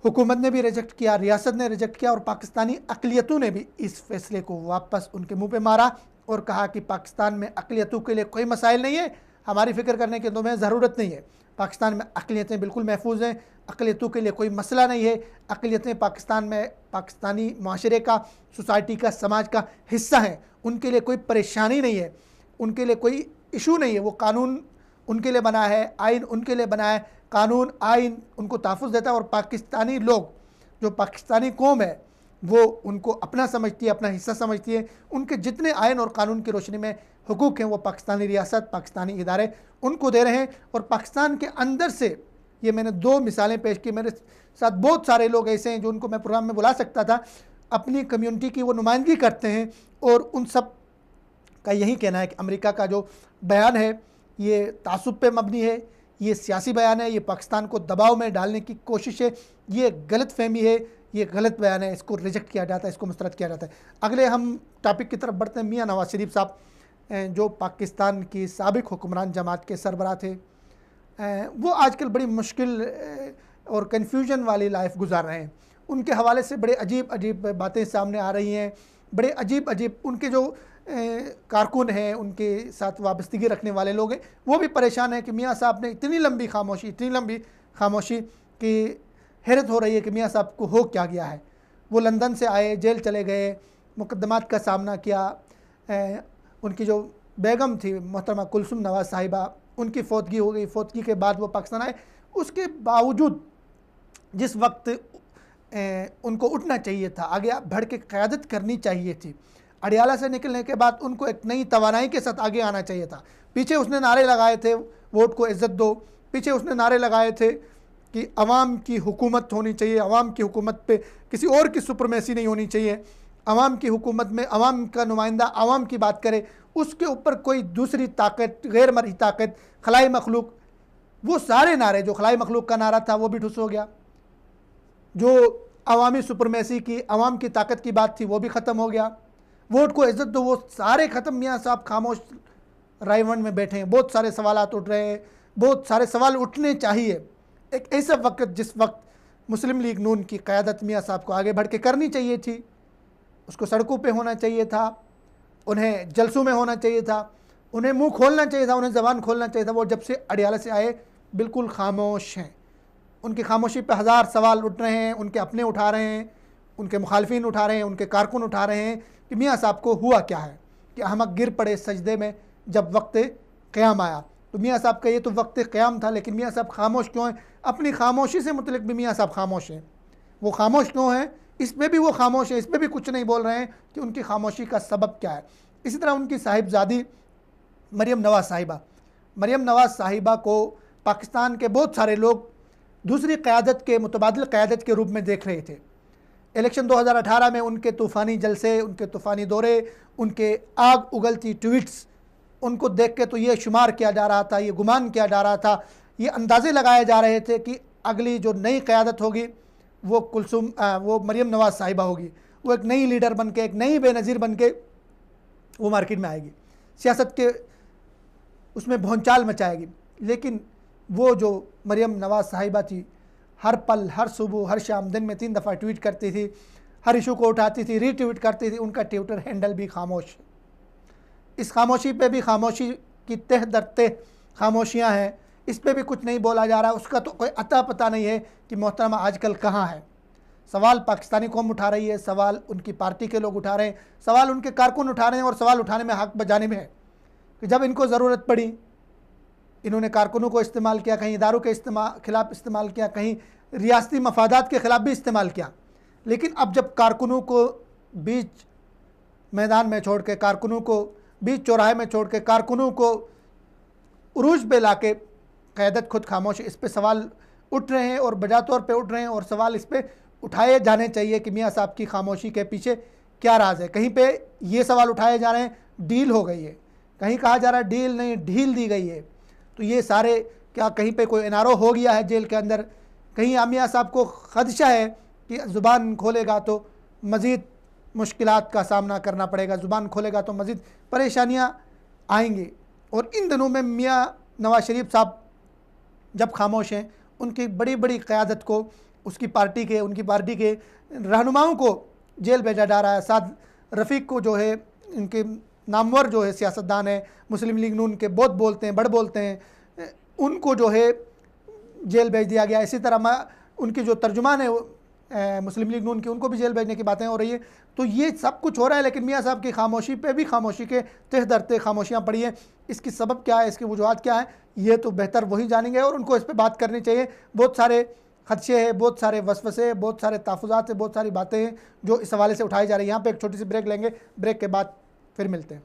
हुकूमत ने भी रिजेक्ट किया, रियासत ने रिजेक्ट किया और पाकिस्तानी अक़लियतों ने भी इस फ़ैसले को वापस उनके मुँह पर मारा और कहा कि पाकिस्तान में अक़लियतों के लिए कोई मसाइल नहीं है, हमारी फ़िक्र करने की तुम्हें ज़रूरत नहीं है। पाकिस्तान में अक़लियतें बिल्कुल महफूज हैं, अक़लियतों के लिए कोई मसला नहीं है। अक़लियतें पाकिस्तान में पाकिस्तानी माशरे का, सोसाइटी का, समाज का हिस्सा हैं, उनके लिए कोई परेशानी नहीं है, उनके लिए कोई इशू नहीं है। वो कानून उनके लिए बना है, आइन उनके लिए बना है, कानून आइन उनको तहफ़्फ़ुज़ देता है और पाकिस्तानी लोग, जो पाकिस्तानी कौम है, वो उनको अपना समझती है, अपना हिस्सा समझती है। उनके जितने आइन और कानून की रोशनी में हुकूक हैं वो पाकिस्तानी रियासत, पाकिस्तानी इदारे उनको दे रहे हैं। और पाकिस्तान के अंदर से, ये मैंने दो मिसालें पेश की, मेरे साथ बहुत सारे लोग ऐसे हैं जो उनको मैं प्रोग्राम में बुला सकता था, अपनी कम्युनिटी की वो नुमाइंदगी करते हैं और उन सब का यही कहना है कि अमेरिका का जो बयान है ये तासुब पे मबनी है, ये सियासी बयान है, ये पाकिस्तान को दबाव में डालने की कोशिश है, ये गलत फहमी है, ये गलत बयान है, इसको रिजेक्ट किया जाता है, इसको मुस्तरद किया जाता है। अगले हम टॉपिक की तरफ बढ़ते हैं। मियाँ नवाज शरीफ साहब जो पाकिस्तान की साबिक हुक्मरान जमात के सरबराह थे, वो आजकल बड़ी मुश्किल और कन्फ्यूजन वाली लाइफ गुजार रहे हैं। उनके हवाले से बड़े अजीब अजीब बातें सामने आ रही हैं, बड़े अजीब अजीब उनके जो कारकुन हैं, उनके साथ वाबस्तगी रखने वाले लोग हैं, वो भी परेशान हैं कि मियाँ साहब ने इतनी लंबी खामोशी कि हैरत हो रही है कि मियाँ साहब को हो क्या गया है। वो लंदन से आए, जेल चले गए, मुकदमात का सामना किया, उनकी जो बेगम थी मोहतरमा कुलसुम नवाज साहिबा, उनकी फौतगी हो गई, फौतगी के बाद वो पाकिस्तान आए। उसके बावजूद जिस वक्त उनको उठना चाहिए था, आगे बढ़ के क़यादत करनी चाहिए थी, अडियाला से निकलने के बाद उनको एक नई तवानाई के साथ आगे आना चाहिए था। पीछे उसने नारे लगाए थे वोट को इज़्ज़त दो, पीछे उसने नारे लगाए थे कि अवाम की हुकूमत होनी चाहिए, अवाम की हुकूमत पे किसी और की सुपरमेसी नहीं होनी चाहिए, अवाम की हुकूमत में अवाम का नुमाइंदा अवाम की बात करे, उसके ऊपर कोई दूसरी ताकत, गैर मर्ई ताकत, खलाई मखलूक, वो सारे नारे, जो खलाई मखलूक का नारा था वो भी ठुस हो गया, जो अवामी सुपरमेसी की, अवाम की ताकत की बात थी वो भी ख़त्म हो गया, वोट को इज्जत दो, वो सारे ख़त्म। मियाँ साहब खामोश रायवंड में बैठे हैं, बहुत सारे सवालात उठ रहे हैं, बहुत सारे सवाल उठने चाहिए। एक ऐसा वक्त जिस वक्त मुस्लिम लीग नून की क़यादत मियाँ साहब को आगे बढ़ के करनी चाहिए थी, उसको सड़कों पे होना चाहिए था, उन्हें जलसों में होना चाहिए था, उन्हें मुंह खोलना चाहिए था, उन्हें ज़बान खोलना चाहिए था। वो जब से अडियाला से आए बिल्कुल खामोश हैं। उनकी खामोशी पे हज़ार सवाल उठ रहे हैं, उनके अपने उठा रहे हैं, उनके मुखालफिन उठा रहे हैं, उनके कारकुन उठा रहे हैं कि मियाँ साहब को हुआ क्या है कि अहमक गिर पड़े सजदे में जब वक्त क़याम आया। तो मियाँ साहब का ये तो वक्त क़याम था, लेकिन मियाँ साहब खामोश क्यों हैं? अपनी खामोशी से मुतल्लिक़ भी मियाँ साहब खामोश हैं। वो खामोश क्यों हैं? इसमें भी वो खामोश है, इसमें भी कुछ नहीं बोल रहे हैं कि उनकी खामोशी का सबब क्या है। इसी तरह उनकी साहिबजादी मरियम नवाज़ साहिबा को पाकिस्तान के बहुत सारे लोग दूसरी क़यादत के, मुतबादिल क़यादत के रूप में देख रहे थे। इलेक्शन 2018 में उनके तूफ़ानी जलसे, उनके तूफ़ानी दौरे, उनके आग उगलती ट्वीट्स, उनको देख के तो ये शुमार किया जा रहा था, ये गुमान किया जा रहा था, ये अंदाज़े लगाए जा रहे थे कि अगली जो नई क़यादत होगी वो मरियम नवाज़ साहिबा होगी। वो एक नई लीडर बन के, एक नई बेनज़ीर बन के वो मार्केट में आएगी, सियासत के उसमें भौंचाल मचाएगी। लेकिन वो जो मरियम नवाज़ साहिबा थी, हर पल, हर सुबह, हर शाम, दिन में 3 दफ़ा ट्वीट करती थी, हर इशू को उठाती थी, रीट्वीट करती थी। उनका ट्विटर हैंडल भी खामोश। इस खामोशी पे भी खामोशी की तह दर तह खामोशियाँ हैं, इस पे भी कुछ नहीं बोला जा रहा। उसका तो कोई अता पता नहीं है कि मोहतरमा आजकल कहाँ है। सवाल पाकिस्तानी कौम उठा रही है, सवाल उनकी पार्टी के लोग उठा रहे हैं, सवाल उनके कारकुन उठा रहे हैं, और सवाल उठाने में हक बजाने में है कि जब इनको ज़रूरत पड़ी इन्होंने कारकुनों को इस्तेमाल किया, कहीं इदारों के खिलाफ इस्तेमाल किया, कहीं रियासती मफादात के ख़िलाफ़ भी इस्तेमाल किया। लेकिन अब जब कारकुनों को बीच मैदान में छोड़ के, कारकुनों को बीच चौराहे में छोड़ के, कारकुनों को उरूज पे ला के क़यादत खुद खामोश है, इस पे सवाल उठ रहे हैं और बजा तौर पे उठ रहे हैं। और सवाल इस पे उठाए जाने चाहिए कि मियाँ साहब की खामोशी के पीछे क्या राज है। कहीं पे ये सवाल उठाए जा रहे हैं डील हो गई है, कहीं कहा जा रहा है डील नहीं, ढील दी गई है। तो ये सारे, क्या कहीं पे कोई एनआरओ हो गया है जेल के अंदर? कहीं मियाँ साहब को ख़दशा है कि ज़ुबान खोलेगा तो मज़ीद मुश्किलात का सामना करना पड़ेगा, ज़ुबान खोलेगा तो मज़ीद परेशानियाँ आएंगी। और इन दिनों में मियाँ नवाज़ शरीफ साहब जब खामोश हैं, उनकी बड़ी बड़ी क़यादत को, उनकी पार्टी के रहनुमाओं को जेल भेजा जा रहा है। साद रफ़ीक को जो है, इनके नामवर जो है सियासतदान है, मुस्लिम लीग नून के बहुत बोलते हैं, बड़ बोलते हैं, उनको जो है जेल भेज दिया गया। इसी तरह उनकी जो तर्जुमान है मुस्लिम लीग नून की, उनको भी जेल भेजने की बातें हो रही है। तो ये सब कुछ हो रहा है, लेकिन मियाँ साहब की खामोशी पे भी खामोशी के तह दर तह खामोशियाँ पड़ी हैं। इसकी सबब क्या है, इसकी वजूहत क्या है, ये तो बेहतर वही जानेंगे और उनको इस पर बात करनी चाहिए। बहुत सारे खदशे हैं, बहुत सारे वसवसे, बहुत सारे तहफ़्फ़ुज़ात हैं, बहुत सारी बातें हैं जो इस हवाले से उठाई जा रही हैं। यहाँ पर एक छोटी सी ब्रेक लेंगे, ब्रेक के बाद फिर मिलते हैं।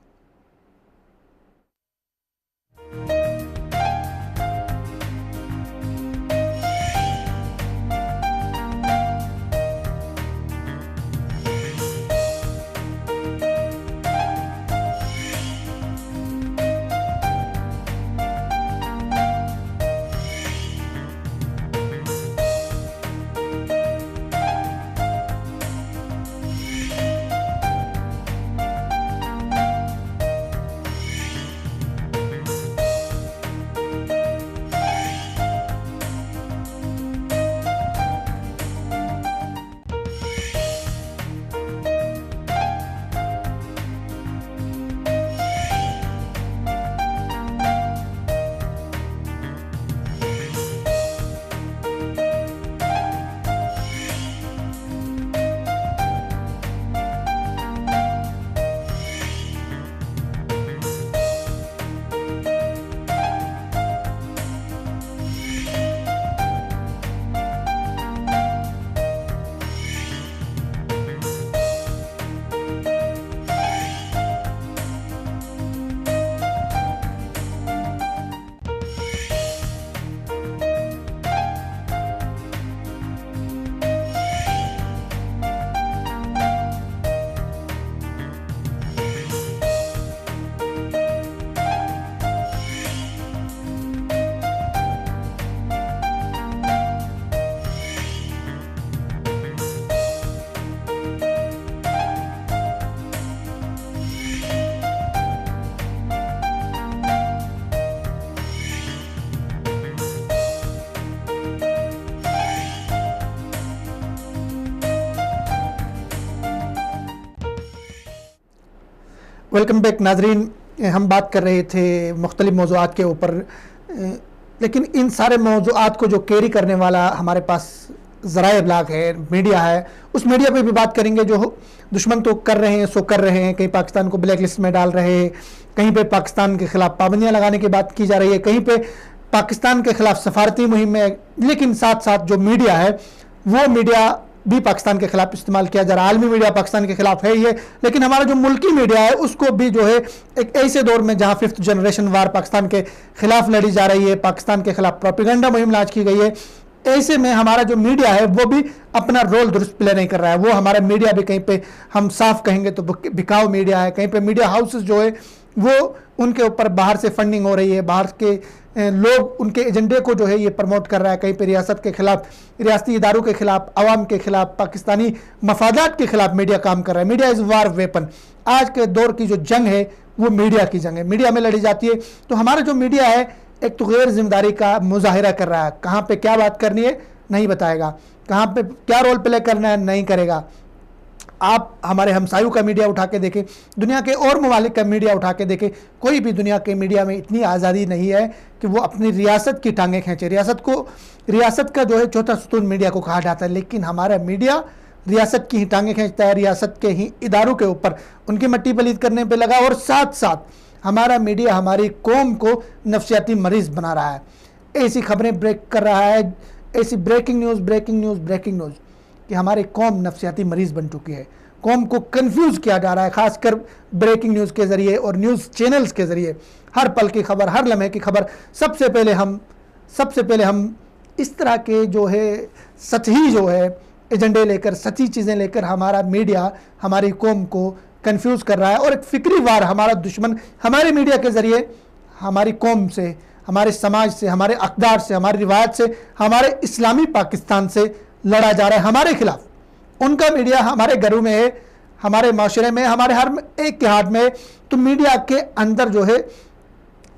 वेलकम बैक नाजरीन। हम बात कर रहे थे मुख्तलिफ मौज़ूआत के ऊपर, लेकिन इन सारे मौज़ूआत को जो कैरी करने वाला हमारे पास ज़राए इब्लाग है, मीडिया है, उस मीडिया पे भी बात करेंगे जो दुश्मन तो कर रहे हैं सो कर रहे हैं। कहीं पाकिस्तान को ब्लैक लिस्ट में डाल रहे हैं, कहीं पे पाकिस्तान के ख़िलाफ़ पाबंदियाँ लगाने की बात की जा रही है, कहीं पे पाकिस्तान के ख़िलाफ़ सफारती मुहिम में, लेकिन साथ साथ जो मीडिया है वो मीडिया भी पाकिस्तान के खिलाफ इस्तेमाल किया जा रहा है। आलमी मीडिया पाकिस्तान के खिलाफ है ही है, लेकिन हमारा जो मुल्की मीडिया है उसको भी जो है एक ऐसे दौर में जहां 5th जनरेशन वार पाकिस्तान के खिलाफ लड़ी जा रही है, पाकिस्तान के खिलाफ प्रोपेगेंडा मुहिम लॉन्च की गई है, ऐसे में हमारा जो मीडिया है वो भी अपना रोल दुरुस्त प्ले नहीं कर रहा है। वो हमारा मीडिया भी कहीं पे हम साफ कहेंगे तो बिकाऊ मीडिया है, कहीं पे मीडिया हाउसेस जो है वो उनके ऊपर बाहर से फंडिंग हो रही है, बाहर के लोग उनके एजेंडे को जो है ये प्रमोट कर रहा है। कहीं पे रियासत के खिलाफ, रियासती इदारों के खिलाफ, आवाम के खिलाफ, पाकिस्तानी मफादात के खिलाफ मीडिया काम कर रहा है। Media is war weapon. आज के दौर की जो जंग है वो मीडिया की जंग है, मीडिया में लड़ी जाती है। तो हमारा जो मीडिया है एक तो गैर जिम्मेदारी का मुजाहिरा कर रहा है, कहाँ पे क्या बात करनी है नहीं बताएगा, कहाँ पे क्या रोल प्ले करना है नहीं करेगा। आप हमारे हमसायों का मीडिया उठा के देखें, दुनिया के और ममालिक का मीडिया उठा के देखें, कोई भी दुनिया के मीडिया में इतनी आज़ादी नहीं है कि वो अपनी रियासत की टांगें खींचे। रियासत का जो है चौथा सुतून मीडिया को कहा जाता है, लेकिन हमारा मीडिया रियासत की ही टांगें खींचता है, रियासत के ही इदारों के ऊपर उनकी मट्टी पलीद करने पर लगा। और साथ साथ हमारा मीडिया हमारी कौम को नफसियाती मरीज़ बना रहा है, ऐसी खबरें ब्रेक कर रहा है, ऐसी ब्रेकिंग न्यूज़ कि हमारी कौम नफसियाती मरीज़ बन चुकी है। कौम को कंफ्यूज किया जा रहा है, खासकर ब्रेकिंग न्यूज़ के ज़रिए और न्यूज़ चैनल्स के ज़रिए। हर पल की खबर, हर लम्हे की खबर सबसे पहले हम इस तरह के जो है सतही जो है एजेंडे लेकर, सच्ची चीज़ें लेकर हमारा मीडिया हमारी कौम को कंफ्यूज कर रहा है। और एक फिक्री वार हमारा दुश्मन हमारे मीडिया के ज़रिए हमारी कौम से, हमारे समाज से, हमारे अक़दार से, हमारी रिवायत से, हमारे इस्लामी पाकिस्तान से लड़ा जा रहा है हमारे खिलाफ। उनका मीडिया हमारे घरों में है, हमारे माशरे में, हमारे हर एक के हाथ में। तो मीडिया के अंदर जो है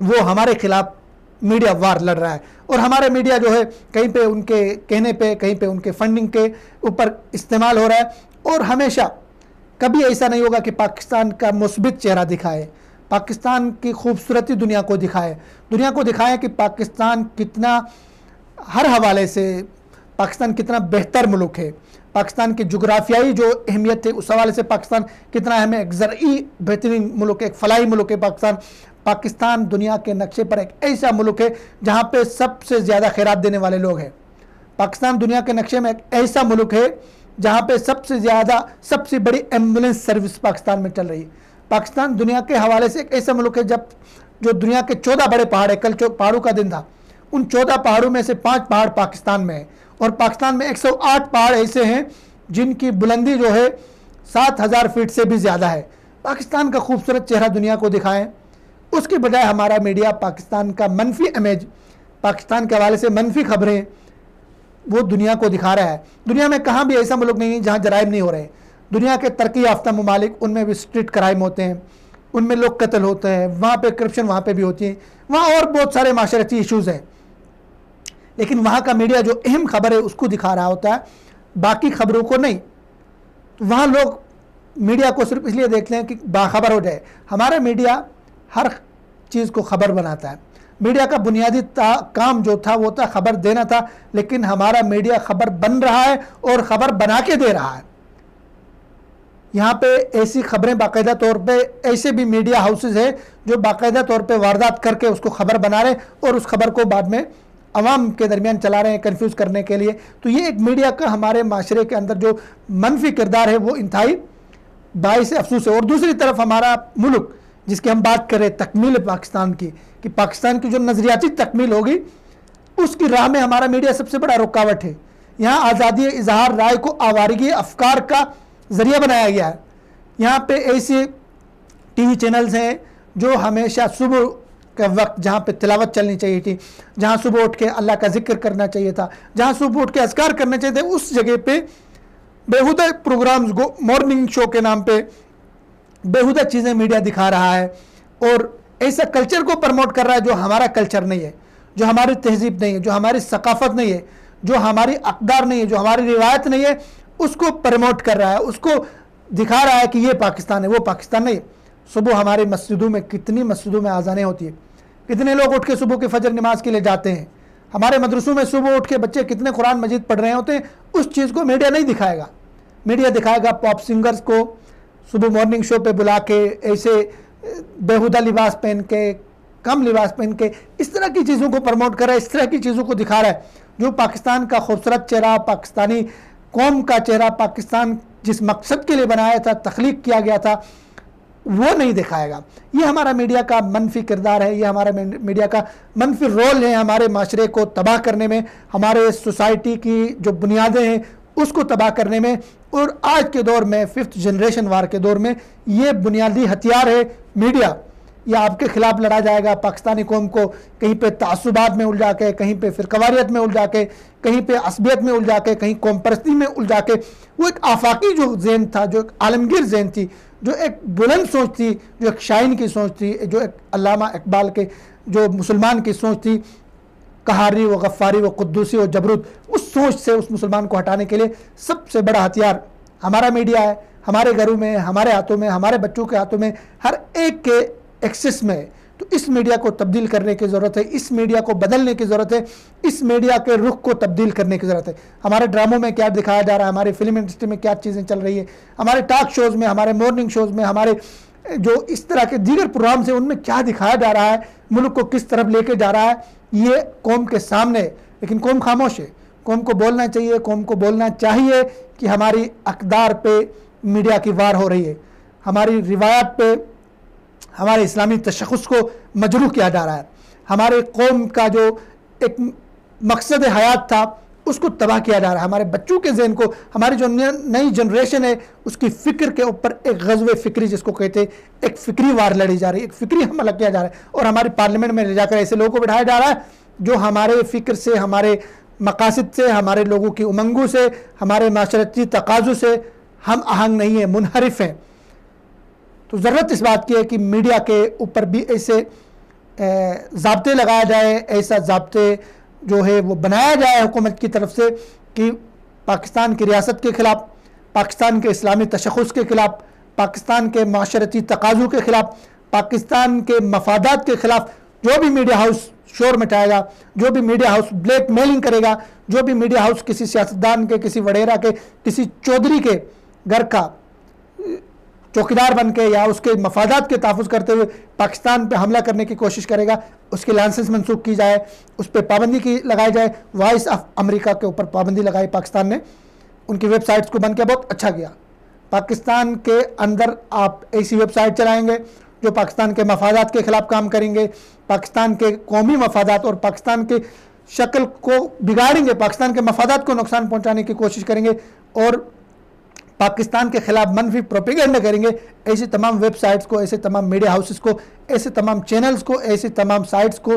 वो हमारे खिलाफ मीडिया वार लड़ रहा है। और हमारा मीडिया जो है कहीं पे उनके कहने पे, कहीं पे उनके फंडिंग के ऊपर इस्तेमाल हो रहा है। और हमेशा कभी ऐसा नहीं होगा कि पाकिस्तान का मुस्बित चेहरा दिखाए, पाकिस्तान की खूबसूरती दुनिया को दिखाए कि पाकिस्तान कितना, हर हवाले से पाकिस्तान कितना बेहतर मुल्क है, पाकिस्तान की जुग्राफियाई जो अहमियत है उस हवाले से पाकिस्तान कितना अहम है, एक ज़रई बेहतरीन मुल्क है, एक फलाई मुल्क है पाकिस्तान दुनिया के नक्शे पर एक ऐसा मुल्क है जहाँ पे सबसे ज़्यादा खैरात देने वाले लोग हैं। पाकिस्तान दुनिया के नक्शे में एक ऐसा मुल्क है जहाँ पे सबसे बड़ी एम्बुलेंस सर्विस पाकिस्तान में चल रही है। पाकिस्तान दुनिया के हवाले से एक ऐसा मुल्क है जो दुनिया के 14 बड़े पहाड़ है, कल पहाड़ों का दिन था, उन 14 पहाड़ों में से 5 पहाड़ पाकिस्तान में है। और पाकिस्तान में 108 पहाड़ ऐसे हैं जिनकी बुलंदी जो है 7000 फीट से भी ज़्यादा है। पाकिस्तान का खूबसूरत चेहरा दुनिया को दिखाएं, उसके बजाय हमारा मीडिया पाकिस्तान का मनफी इमेज, पाकिस्तान के हवाले से मनफी खबरें वो दुनिया को दिखा रहा है। दुनिया में कहाँ भी ऐसा मुल्क नहीं है जहाँ जराइम नहीं हो रहे। दुनिया के तरक्की याफ्ता ममालिक, उनमें भी स्ट्रीट क्राइम होते हैं, उनमें लोग कत्ल होते हैं, वहाँ पे करप्शन वहाँ पे भी होती है, वहाँ और बहुत सारे माशरती इशूज़ हैं। लेकिन वहाँ का मीडिया जो अहम खबर है उसको दिखा रहा होता है, बाकी खबरों को नहीं। तो वहाँ लोग मीडिया को सिर्फ इसलिए देखते हैं कि बाखबर हो जाए। हमारा मीडिया हर चीज़ को खबर बनाता है। मीडिया का बुनियादी काम जो था वो था खबर देना था, लेकिन हमारा मीडिया खबर बन रहा है और ख़बर बना के दे रहा है। यहाँ पे ऐसी खबरें बाकायदा तौर पे, ऐसे भी मीडिया हाउसेज है जो बाकायदा तौर पे वारदात करके उसको खबर बना रहे और उस खबर को बाद में अवाम के दरमियान चला रहे हैं कंफ्यूज करने के लिए। तो ये एक मीडिया का हमारे माशरे के अंदर जो मनफी किरदार है वो इंतहाई बाइस अफसोस है। और दूसरी तरफ हमारा मुल्क जिसकी हम बात करें तकमील पाकिस्तान की, कि पाकिस्तान की जो नज़रियाती तकमील होगी उसकी राह में हमारा मीडिया सबसे बड़ा रुकावट है। यहाँ आज़ादी इजहार राय को आवारगी अफकार का ज़रिया बनाया गया है। यहाँ पे ऐसे टीवी चैनल्स हैं जो हमेशा सुबह का वक्त जहाँ पे तिलावत चलनी चाहिए थी, जहाँ सुबह उठ के अल्लाह का जिक्र करना चाहिए था, जहाँ सुबह उठ के अज़कार करने चाहिए थे, उस जगह पे बेहुदा प्रोग्राम्स को मॉर्निंग शो के नाम पे बेहुदा चीज़ें मीडिया दिखा रहा है और ऐसा कल्चर को प्रमोट कर रहा है जो हमारा कल्चर नहीं है, जो हमारी तहजीब नहीं है, जो हमारी सकाफत नहीं है, जो हमारी अक़दार नहीं है, जो हमारी रिवायत नहीं है, उसको प्रमोट कर रहा है, उसको दिखा रहा है कि ये पाकिस्तान है, वो पाकिस्तान नहीं है। सुबह हमारी मस्जिदों में, कितनी मस्जिदों में आज़ानें होती है, कितने लोग उठ के सुबह की फजर नमाज के लिए जाते हैं। हमारे मदरसों में सुबह उठ के बच्चे कितने कुरान मजीद पढ़ रहे होते हैं। उस चीज़ को मीडिया नहीं दिखाएगा। मीडिया दिखाएगा पॉप सिंगर्स को सुबह मॉर्निंग शो पे बुला के, ऐसे बेहुदा लिबास पहन के, कम लिबास पहन के, इस तरह की चीज़ों को प्रमोट कर रहा है, इस तरह की चीज़ों को दिखा रहा है जो पाकिस्तान का खूबसूरत चेहरा, पाकिस्तानी कौम का चेहरा, पाकिस्तान जिस मकसद के लिए बनाया था, तख्लीक किया गया था, वो नहीं दिखाएगा। ये हमारा मीडिया का मनफी किरदार है, ये हमारा मीडिया का मनफी रोल है हमारे माशरे को तबाह करने में, हमारे सोसाइटी की जो बुनियादें हैं उसको तबाह करने में। और आज के दौर में, 5th जनरेशन वार के दौर में, ये बुनियादी हथियार है मीडिया। ये आपके खिलाफ लड़ा जाएगा। पाकिस्तानी कौम को कहीं पे तासुबात में उलझा के, कहीं पे फिरकवारियत में उलझा के, कहीं पे असबियत में उलझा के, कहीं कौम परस्ती में उलझा के, वो एक आफाकी जो जहन था, जो एक आलमगीर जहन थी, जो एक बुलंद सोच थी, जो एक शाइन की सोच थी, जो एक अल्लामा इकबाल के जो मुसलमान की सोच थी, कहारी व गफ्फारी व कुद्दूसी व जबरूत, उस सोच से उस मुसलमान को हटाने के लिए सबसे बड़ा हथियार हमारा मीडिया है। हमारे घरों में, हमारे हाथों में, हमारे बच्चों के हाथों में, हर एक के एक्सेस में है। तो इस मीडिया को तब्दील करने की ज़रूरत है, इस मीडिया को बदलने की ज़रूरत है, इस मीडिया के रुख को तब्दील करने की ज़रूरत है। हमारे ड्रामों में क्या दिखाया जा रहा है, हमारी फिल्म इंडस्ट्री में क्या चीज़ें चल रही है, हमारे टॉक शोज़ में, हमारे मॉर्निंग शोज़ में, हमारे जो इस तरह के दीगर प्रोग्राम्स हैं उनमें क्या दिखाया जा रहा है, मुल्क को किस तरफ लेके जा रहा है, ये कौम के सामने। लेकिन कौम खामोश है। कौम को बोलना चाहिए, कौम को बोलना चाहिए कि हमारी अक़दार पे मीडिया की वार हो रही है, हमारी रिवायात पे, हमारे इस्लामी तशख़्ख़ुस को मजरूह किया जा रहा है, हमारे कौम का जो एक मकसद हयात था उसको तबाह किया जा रहा है, हमारे बच्चों के जहन को, हमारी जो नई जनरेशन है उसकी फ़िक्र के ऊपर एक ग़ज़वे फ़िक्री जिसको कहते हैं, एक फ़िक्री वार लड़ी जा रही है, एक फ़िक्री हमला किया जा रहा है। और हमारी पार्लियामेंट में ले जाकर ऐसे लोगों को बिठाया जा रहा है जो हमारे फ़िक्र से, हमारे मकासद से, हमारे लोगों की उमंगों से, हमारे माशरती तकाज़ों से हम आहंग नहीं है, मुनहरिफ हैं। तो ज़रूरत इस बात की है कि मीडिया के ऊपर भी ऐसे ज़ाब्ते लगाया जाए, ऐसा ज़ाब्ते जो है वो बनाया जाए हुकूमत की तरफ से कि पाकिस्तान की रियासत के ख़िलाफ़, पाकिस्तान के इस्लामी तशख़्ख़ुस के ख़िलाफ़, पाकिस्तान के माशरती तकाज़ों के ख़िलाफ़, पाकिस्तान के मफादात के ख़िलाफ़ जो भी मीडिया हाउस शोर मचाएगा, जो भी मीडिया हाउस ब्लैक मेलिंग करेगा, जो भी मीडिया हाउस किसी सियासतदान के, किसी वडेरा के, किसी चौधरी के घर का चौकीदार बन के या उसके मफादात के तहफ़्फ़ुज़ करते हुए पाकिस्तान पे हमला करने की कोशिश करेगा, उसके लाइसेंस मनसूख की जाए, उस पर पाबंदी की लगाई जाए। वॉइस ऑफ अमेरिका के ऊपर पाबंदी लगाई पाकिस्तान ने, उनकी वेबसाइट्स को बंद किया, बहुत अच्छा किया। पाकिस्तान के अंदर आप ऐसी वेबसाइट चलाएँगे जो पाकिस्तान के मफादात के ख़िलाफ़ काम करेंगे, पाकिस्तान के कौमी मफादात और पाकिस्तान के शक्ल को बिगाड़ेंगे, पाकिस्तान के मफादात को नुकसान पहुँचाने की कोशिश करेंगे और पाकिस्तान के ख़िलाफ़ मनफी प्रोपेगेंडा करेंगे। ऐसी तमाम वेबसाइट्स को, ऐसे तमाम मीडिया हाउसेस को, ऐसे तमाम चैनल्स को, ऐसी तमाम साइट्स को,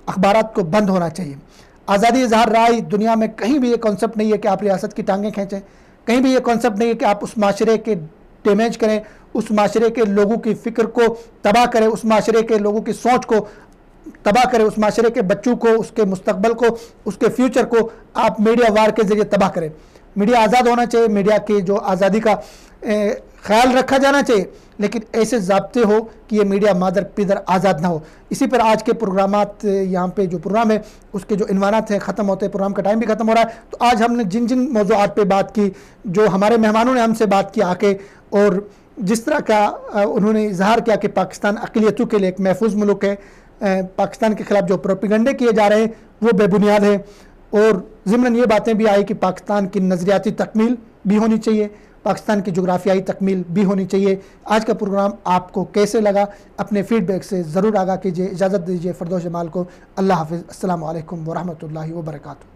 अखबारात को बंद होना चाहिए। आज़ादी इज़हार राय दुनिया में कहीं भी ये कॉन्सेप्ट नहीं है कि आप रियासत की टांगें खींचें, कहीं भी ये कॉन्सेप्ट नहीं है कि आप उस माशरे के डैमेज करें, उस माशरे के लोगों की फ़िक्र को तबाह करें, उस माशरे के लोगों की सोच को तबाह करें, उस माशरे के बच्चों को, उसके मुस्तकबल को, उसके फ्यूचर को आप मीडिया वार के ज़रिए तबाह करें। मीडिया आज़ाद होना चाहिए, मीडिया की जो आज़ादी का ख्याल रखा जाना चाहिए, लेकिन ऐसे ज़ाब्ते हो कि ये मीडिया मादर पिदर आज़ाद ना हो। इसी पर आज के प्रोग्रामात, यहाँ पे जो प्रोग्राम है उसके जो इन्वानात हैं ख़त्म होते हैं, प्रोग्राम का टाइम भी ख़त्म हो रहा है। तो आज हमने जिन जिन मौज़ूआत पे बात की, जो हमारे मेहमानों ने हमसे बात की आके, और जिस तरह का उन्होंने इजहार किया कि पाकिस्तान अक़लियतों के लिए एक महफूज मुल्क है, पाकिस्तान के ख़िलाफ़ जो प्रोपेगेंडे किए जा रहे हैं वो बेबुनियाद है, और ज़िमरन ये बातें भी आई कि पाकिस्तान की नज़रियाती तकमील भी होनी चाहिए, पाकिस्तान की जोग्राफियाई तकमील भी होनी चाहिए। आज का प्रोग्राम आपको कैसे लगा, अपने फ़ीडबैक से ज़रूर आगाह कीजिए। इजाज़त दीजिए फ़रदौस जमाल को। अल्लाह हाफ़िज़। अस्सलामु अलैकुम व रहमतुल्लाहि व बरकातुहू।